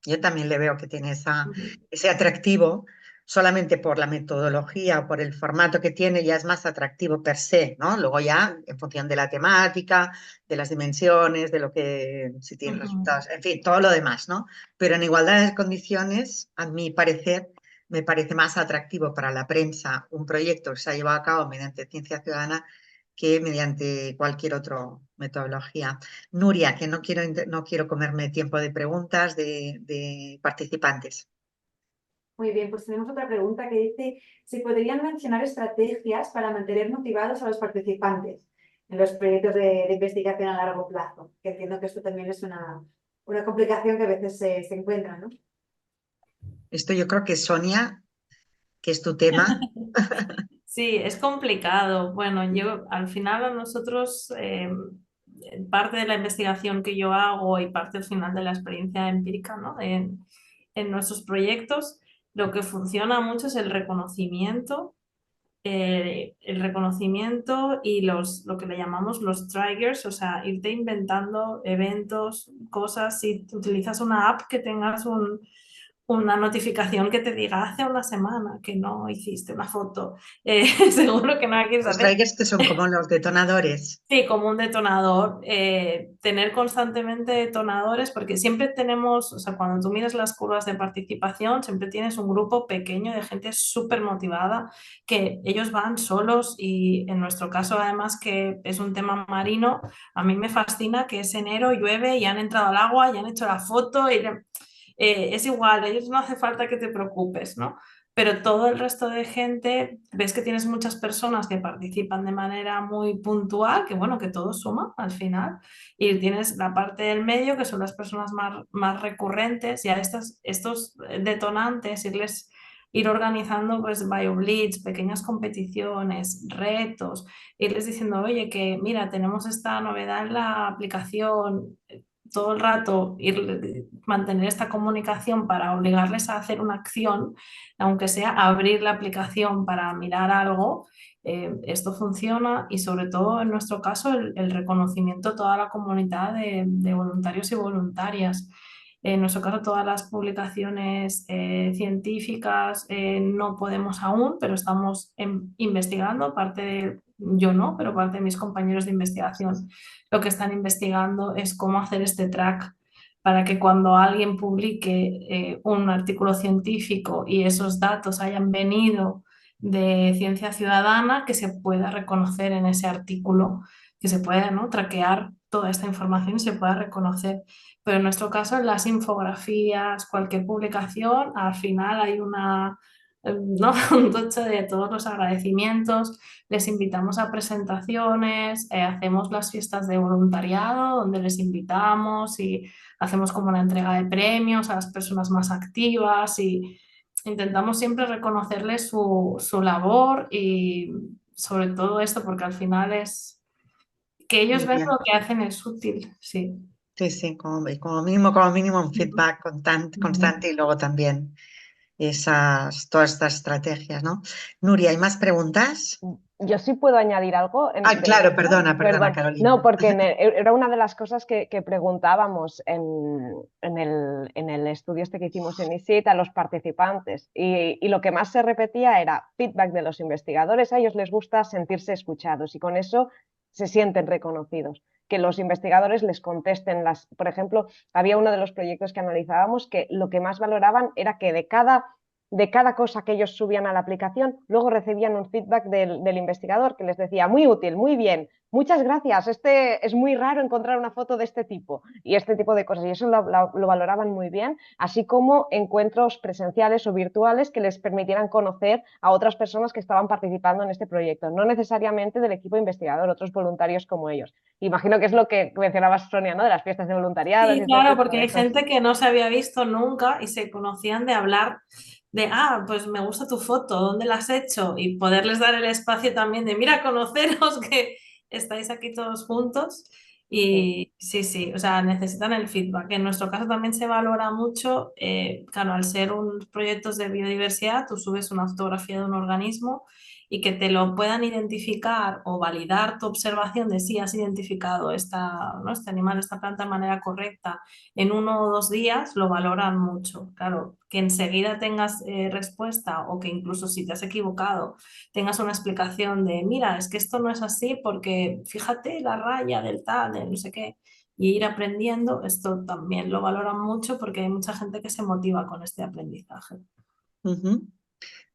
Yo también le veo que tiene Ujú. ese atractivo, solamente por la metodología o por el formato que tiene, ya es más atractivo per se, ¿no? Luego ya, en función de la temática, de las dimensiones, de lo que, si tiene Ujú. resultados, en fin, todo lo demás, ¿no? Pero en igualdad de condiciones, a mi parecer, me parece más atractivo para la prensa un proyecto que se ha llevado a cabo mediante ciencia ciudadana que mediante cualquier otra metodología. Nuria, que no quiero comerme tiempo de preguntas de participantes. Muy bien, pues tenemos otra pregunta que dice si podrían mencionar estrategias para mantener motivados a los participantes en los proyectos de investigación a largo plazo, que entiendo que esto también es una complicación que a veces se encuentra, ¿no? Esto yo creo que Sonia, que es tu tema. Sí, es complicado. Bueno, yo al final a nosotros, parte de la investigación que yo hago y parte al final de la experiencia empírica, ¿no? En nuestros proyectos, lo que funciona mucho es el reconocimiento y lo que le llamamos los triggers, o sea, irte inventando eventos, cosas. Si utilizas una app, que tengas una notificación que te diga hace una semana que no hiciste una foto, seguro que no la quieres Los hacer. triggers que son como los detonadores. Sí, como un detonador, tener constantemente detonadores, porque siempre tenemos, o sea, cuando tú miras las curvas de participación, siempre tienes un grupo pequeño de gente súper motivada, que ellos van solos y en nuestro caso, además, que es un tema marino, a mí me fascina que es enero, llueve y han entrado al agua y han hecho la foto y es igual, a ellos no hace falta que te preocupes, ¿no? Pero todo el resto de gente, ves que tienes muchas personas que participan de manera muy puntual, que bueno, que todo suma al final, y tienes la parte del medio, que son las personas más recurrentes, y a estos detonantes, irles ir organizando pues BioBlitz, pequeñas competiciones, retos, irles diciendo, oye, que mira, tenemos esta novedad en la aplicación, todo el rato mantener esta comunicación para obligarles a hacer una acción, aunque sea abrir la aplicación para mirar algo. Esto funciona y sobre todo en nuestro caso el reconocimiento a toda la comunidad de voluntarios y voluntarias. En nuestro caso, todas las publicaciones científicas no podemos aún, pero estamos investigando, yo no, pero parte de mis compañeros de investigación lo que están investigando es cómo hacer este track para que cuando alguien publique un artículo científico y esos datos hayan venido de ciencia ciudadana, que se pueda reconocer en ese artículo, que se pueda, ¿no?, traquear toda esta información y se pueda reconocer. Pero en nuestro caso, en las infografías, cualquier publicación, al final hay ¿no?, un tocho de todos los agradecimientos, les invitamos a presentaciones, hacemos las fiestas de voluntariado donde les invitamos y hacemos como una entrega de premios a las personas más activas y intentamos siempre reconocerles su labor y sobre todo esto porque al final es que ellos Muy ven bien. lo que hacen es útil, sí. Sí, sí, como mínimo un feedback constante y luego también todas estas estrategias, ¿no? Nuria, ¿hay más preguntas? Yo sí puedo añadir algo Ah, de claro, esto. perdona, Perdón. No, Carolina. porque era una de las cosas que preguntábamos en el estudio este que hicimos en ISIT a los participantes. Y lo que más se repetía era feedback de los investigadores. A ellos les gusta sentirse escuchados y con eso se sienten reconocidos. Que los investigadores les contesten por ejemplo, había uno de los proyectos que analizábamos que lo que más valoraban era que de cada cosa que ellos subían a la aplicación, luego recibían un feedback del investigador que les decía, muy útil, muy bien, muchas gracias, es muy raro encontrar una foto de este tipo y este tipo de cosas, y eso lo valoraban muy bien, así como encuentros presenciales o virtuales que les permitieran conocer a otras personas que estaban participando en este proyecto, no necesariamente del equipo investigador, otros voluntarios como ellos. Imagino que es lo que mencionabas, Sonia, ¿no? De las fiestas de voluntariado y Sí, este claro, tipo porque de hay cosas. gente que no se había visto nunca y se conocían de hablar de, pues me gusta tu foto, ¿dónde la has hecho? Y poderles dar el espacio también de, mira, conoceros que estáis aquí todos juntos. Sí. Y sí, sí, o sea, necesitan el feedback. En nuestro caso también se valora mucho, claro, al ser un proyectos de biodiversidad, tú subes una fotografía de un organismo y que te lo puedan identificar o validar tu observación de si has identificado ¿no?, este animal, esta planta de manera correcta en 1 o 2 días, lo valoran mucho. Claro, que enseguida tengas respuesta o que incluso si te has equivocado tengas una explicación de, mira, es que esto no es así porque fíjate la raya del tal, de no sé qué, y ir aprendiendo, esto también lo valoran mucho porque hay mucha gente que se motiva con este aprendizaje. Ujú.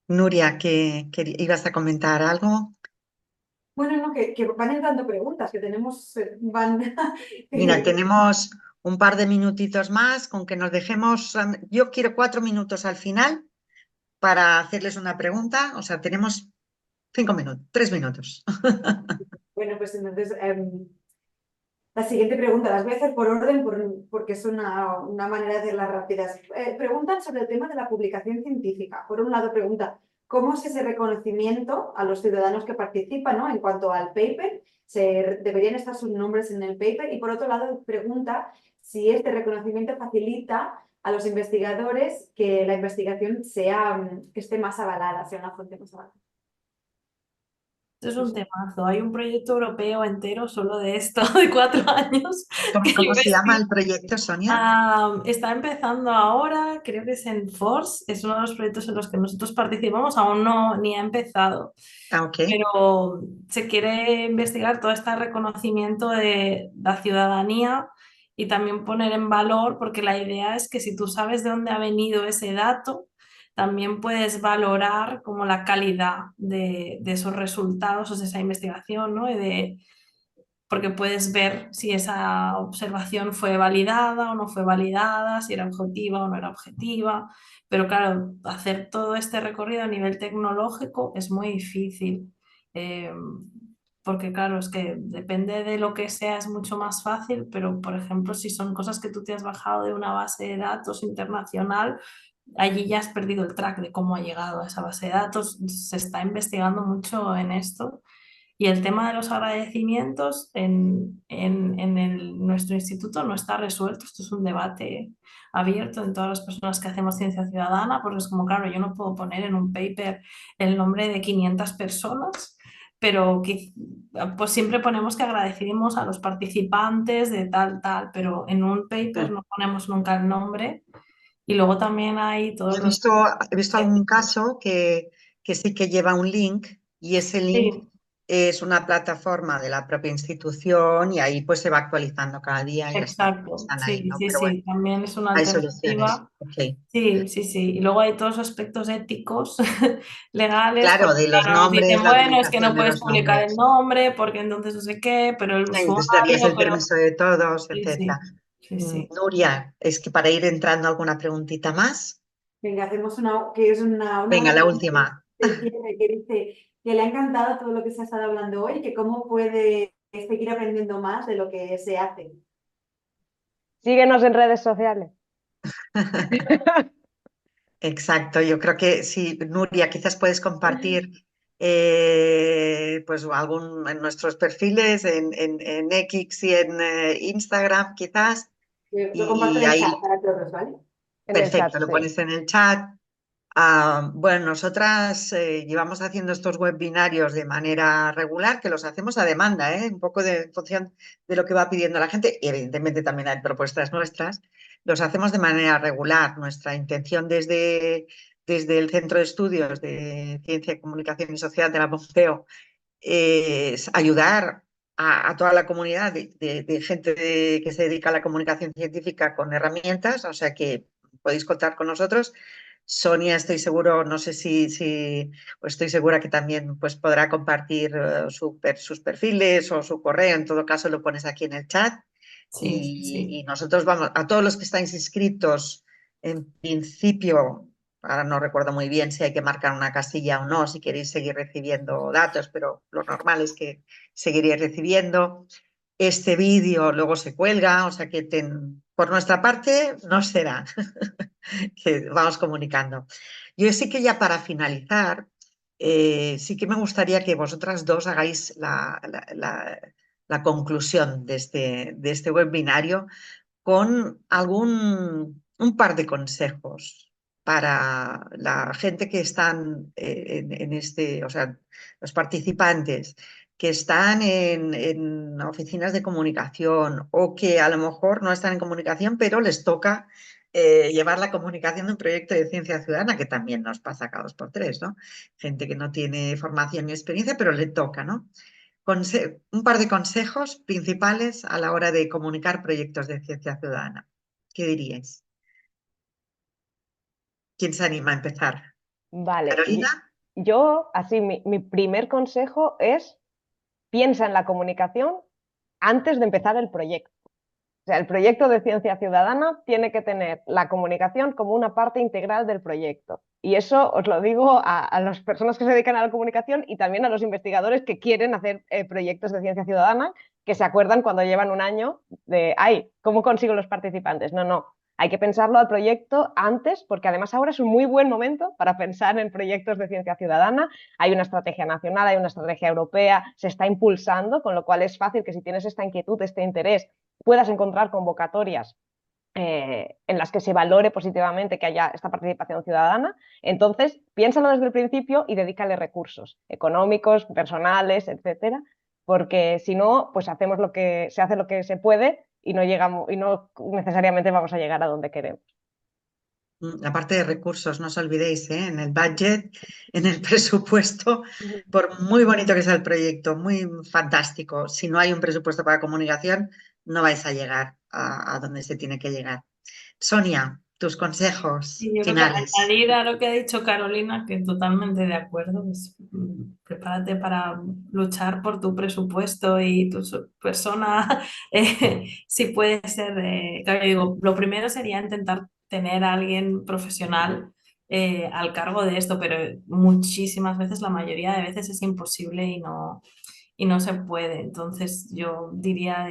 Nuria, que ibas a comentar algo. Bueno, no, que van entrando preguntas, que tenemos, van... Mira, tenemos un par de minutitos más, con que nos dejemos. Yo quiero 4 minutos al final para hacerles una pregunta. O sea, tenemos 5 minutos, 3 minutos. Bueno, pues entonces, la siguiente pregunta, las voy a hacer por orden porque es una manera de hacerlas rápidas. Preguntan sobre el tema de la publicación científica. Por un lado, pregunta, ¿cómo es ese reconocimiento a los ciudadanos que participan, ¿no?, en cuanto al paper? ¿Deberían estar sus nombres en el paper? Y por otro lado, pregunta si este reconocimiento facilita a los investigadores que la investigación que esté más avalada, sea una fuente más avalada. Esto es un temazo. Hay un proyecto europeo entero solo de esto, de 4 años, que ¿Cómo se llama investiga. el proyecto, Sonia? Está empezando ahora, creo que es en Force, es uno de los proyectos en los que nosotros participamos, aún no ni ha empezado, Ah, ok. pero se quiere investigar todo este reconocimiento de la ciudadanía y también poner en valor, porque la idea es que si tú sabes de dónde ha venido ese dato, también puedes valorar como la calidad de esos resultados o de esa investigación, ¿no? Porque puedes ver si esa observación fue validada o no fue validada, si era objetiva o no era objetiva. Pero claro, hacer todo este recorrido a nivel tecnológico es muy difícil. eh, Porque claro, es que depende de lo que sea, es mucho más fácil, pero por ejemplo, si son cosas que tú te has bajado de una base de datos internacional, allí ya has perdido el track de cómo ha llegado a esa base de datos. Se está investigando mucho en esto. Y el tema de los agradecimientos nuestro instituto no está resuelto. Esto es un debate abierto en todas las personas que hacemos ciencia ciudadana, porque es como, claro, yo no puedo poner en un paper el nombre de 500 personas, pero pues siempre ponemos que agradecemos a los participantes de tal, tal, pero en un paper Mm. no ponemos nunca el nombre. Y luego también hay Yo todos he los... visto, he visto algún caso que sí que lleva un link y ese link Sí, es una plataforma de la propia institución y ahí pues se va actualizando cada día y ya está, exacto, están ahí, sí, ¿no? sí, Pero bueno, sí, también es una hay soluciones. alternativa. Ok. Sí, sí, sí. Y luego hay todos los aspectos éticos, legales, Claro, porque de los claro, nos nombres, dicen, la bueno, es que utilización no de puedes los publicar el nombres. nombre, porque entonces no sé qué, pero el Necesitarías usuario, el pero... permiso de todos, Sí, sí, etcétera. sí, sí. Nuria, es que para ir entrando alguna preguntita más. Venga, hacemos que es una Venga, la pregunta última. de cierre que dice que le ha encantado todo lo que se ha estado hablando hoy, que cómo puede seguir aprendiendo más de lo que se hace. Síguenos en redes sociales. Exacto, yo creo que sí, Nuria, quizás puedes compartir pues algún en nuestros perfiles, en X y en Instagram, quizás, Lo comparto y en el chat ahí, para todos, ¿vale? En el chat, perfecto, lo sí. pones en el chat. Bueno, nosotras llevamos haciendo estos webinarios de manera regular, que los hacemos a demanda, un poco en función de lo que va pidiendo la gente, y evidentemente también hay propuestas nuestras. Los hacemos de manera regular. Nuestra intención desde el Centro de Estudios de Ciencia, Comunicación y Sociedad de la Pompeu es ayudar a toda la comunidad de gente que se dedica a la comunicación científica con herramientas, o sea que podéis contar con nosotros. Sonia, estoy seguro, no sé o estoy segura que también pues, podrá compartir sus perfiles o su correo. En todo caso, lo pones aquí en el chat. Sí, sí, sí. Y nosotros vamos, a todos los que estáis inscritos, en principio, ahora no recuerdo muy bien si hay que marcar una casilla o no, si queréis seguir recibiendo datos, pero lo normal es que seguiréis recibiendo. Este vídeo luego se cuelga, o sea que por nuestra parte no será. Que vamos comunicando. Yo sí que ya para finalizar, sí que me gustaría que vosotras dos hagáis la conclusión de este webinario con un par de consejos para la gente que están o sea, los participantes que están en oficinas de comunicación o que a lo mejor no están en comunicación, pero les toca llevar la comunicación de un proyecto de ciencia ciudadana, que también nos pasa cada 2 por 3, ¿no? Gente que no tiene formación ni experiencia, pero le toca, ¿no? Un par de consejos principales a la hora de comunicar proyectos de ciencia ciudadana. ¿Qué diríais? ¿Quién se anima a empezar? Vale, ¿Carolina? yo, así, mi primer consejo es piensa en la comunicación antes de empezar el proyecto. O sea, el proyecto de ciencia ciudadana tiene que tener la comunicación como una parte integral del proyecto. Y eso os lo digo a las personas que se dedican a la comunicación y también a los investigadores que quieren hacer proyectos de ciencia ciudadana, que se acuerdan cuando llevan un año de, ay, ¿cómo consigo los participantes? No, no. Hay que pensarlo al proyecto antes, porque además ahora es un muy buen momento para pensar en proyectos de ciencia ciudadana. Hay una estrategia nacional, hay una estrategia europea, se está impulsando, con lo cual es fácil que si tienes esta inquietud, este interés, puedas encontrar convocatorias en las que se valore positivamente que haya esta participación ciudadana. Entonces, piénsalo desde el principio y dedícale recursos económicos, personales, etcétera, porque si no, pues se hace lo que se puede y no llegamos y no necesariamente vamos a llegar a donde queremos. La parte de recursos, no os olvidéis, en el budget, en el presupuesto, por muy bonito que sea el proyecto, muy fantástico, si no hay un presupuesto para comunicación, no vais a llegar a donde se tiene que llegar. Sonia, tus consejos Y yo creo que finales. añadir a lo que ha dicho Carolina, que totalmente de acuerdo, prepárate para luchar por tu presupuesto y tu persona, si puede ser, claro, yo digo, lo primero sería intentar tener a alguien profesional al cargo de esto, pero muchísimas veces, la mayoría de veces es imposible y no se puede. Entonces yo diría,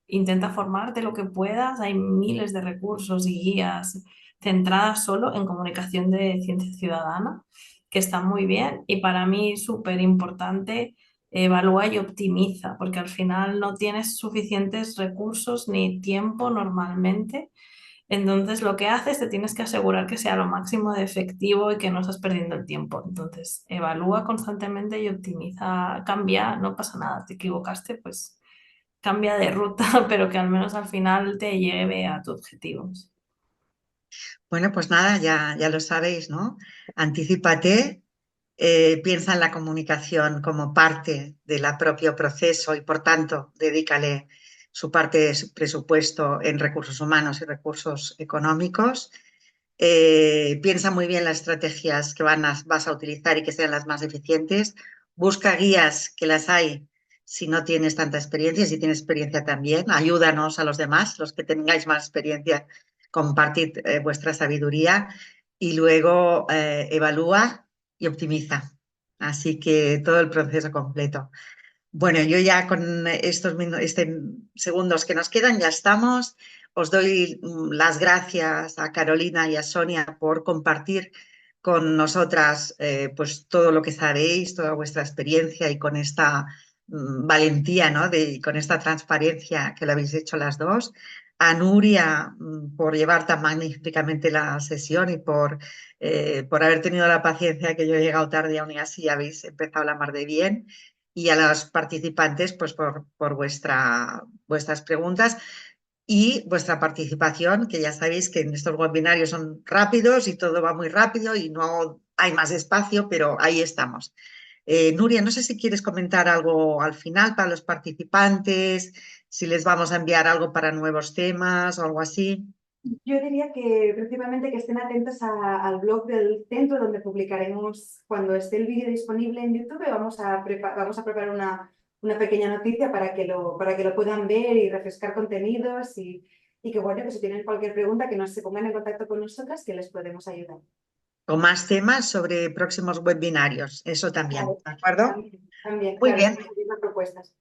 intenta formarte lo que puedas, hay miles de recursos y guías centrada solo en comunicación de ciencia ciudadana, que está muy bien y para mí súper importante. Evalúa y optimiza, porque al final no tienes suficientes recursos ni tiempo normalmente. Entonces, lo que haces, te tienes que asegurar que sea lo máximo de efectivo y que no estás perdiendo el tiempo. Entonces, evalúa constantemente y optimiza, cambia, no pasa nada, te equivocaste, pues cambia de ruta, pero que al menos al final te lleve a tu objetivo. Bueno, pues nada, ya lo sabéis, ¿no? Anticípate, piensa en la comunicación como parte del propio proceso y, por tanto, dedícale su parte de su presupuesto en recursos humanos y recursos económicos. Piensa muy bien las estrategias que vas a utilizar y que sean las más eficientes. Busca guías, que las hay si no tienes tanta experiencia, si tienes experiencia también. Ayúdanos a los demás, los que tengáis más experiencia, compartid vuestra sabiduría y luego evalúa y optimiza. Así que todo el proceso completo. Bueno, yo ya con estos segundos que nos quedan ya estamos. Os doy las gracias a Carolina y a Sonia por compartir con nosotras pues todo lo que sabéis, toda vuestra experiencia y con esta valentía, ¿no? Con esta transparencia que lo habéis hecho las dos. A Nuria por llevar tan magníficamente la sesión y por haber tenido la paciencia que yo he llegado tarde y aún así habéis empezado a la mar de bien. Y a los participantes pues por vuestras preguntas y vuestra participación, que ya sabéis que en estos webinarios son rápidos y todo va muy rápido y no hay más espacio, pero ahí estamos. Nuria, no sé si quieres comentar algo al final para los participantes, si les vamos a enviar algo para nuevos temas o algo así. Yo diría que principalmente que estén atentos al blog del centro donde publicaremos cuando esté el vídeo disponible en YouTube. Vamos a preparar una pequeña noticia para que lo puedan ver y refrescar contenidos y que bueno, que si tienen cualquier pregunta que se pongan en contacto con nosotras que les podemos ayudar. O más temas sobre próximos webinarios, eso también, Vale, ¿de acuerdo? también, Muy claro, bien, las propuestas.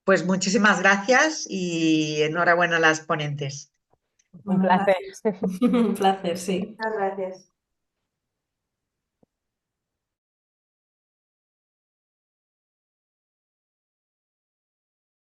pues muchísimas gracias y enhorabuena a las ponentes. Un Bueno, placer. gracias. Un placer, sí. Muchas gracias.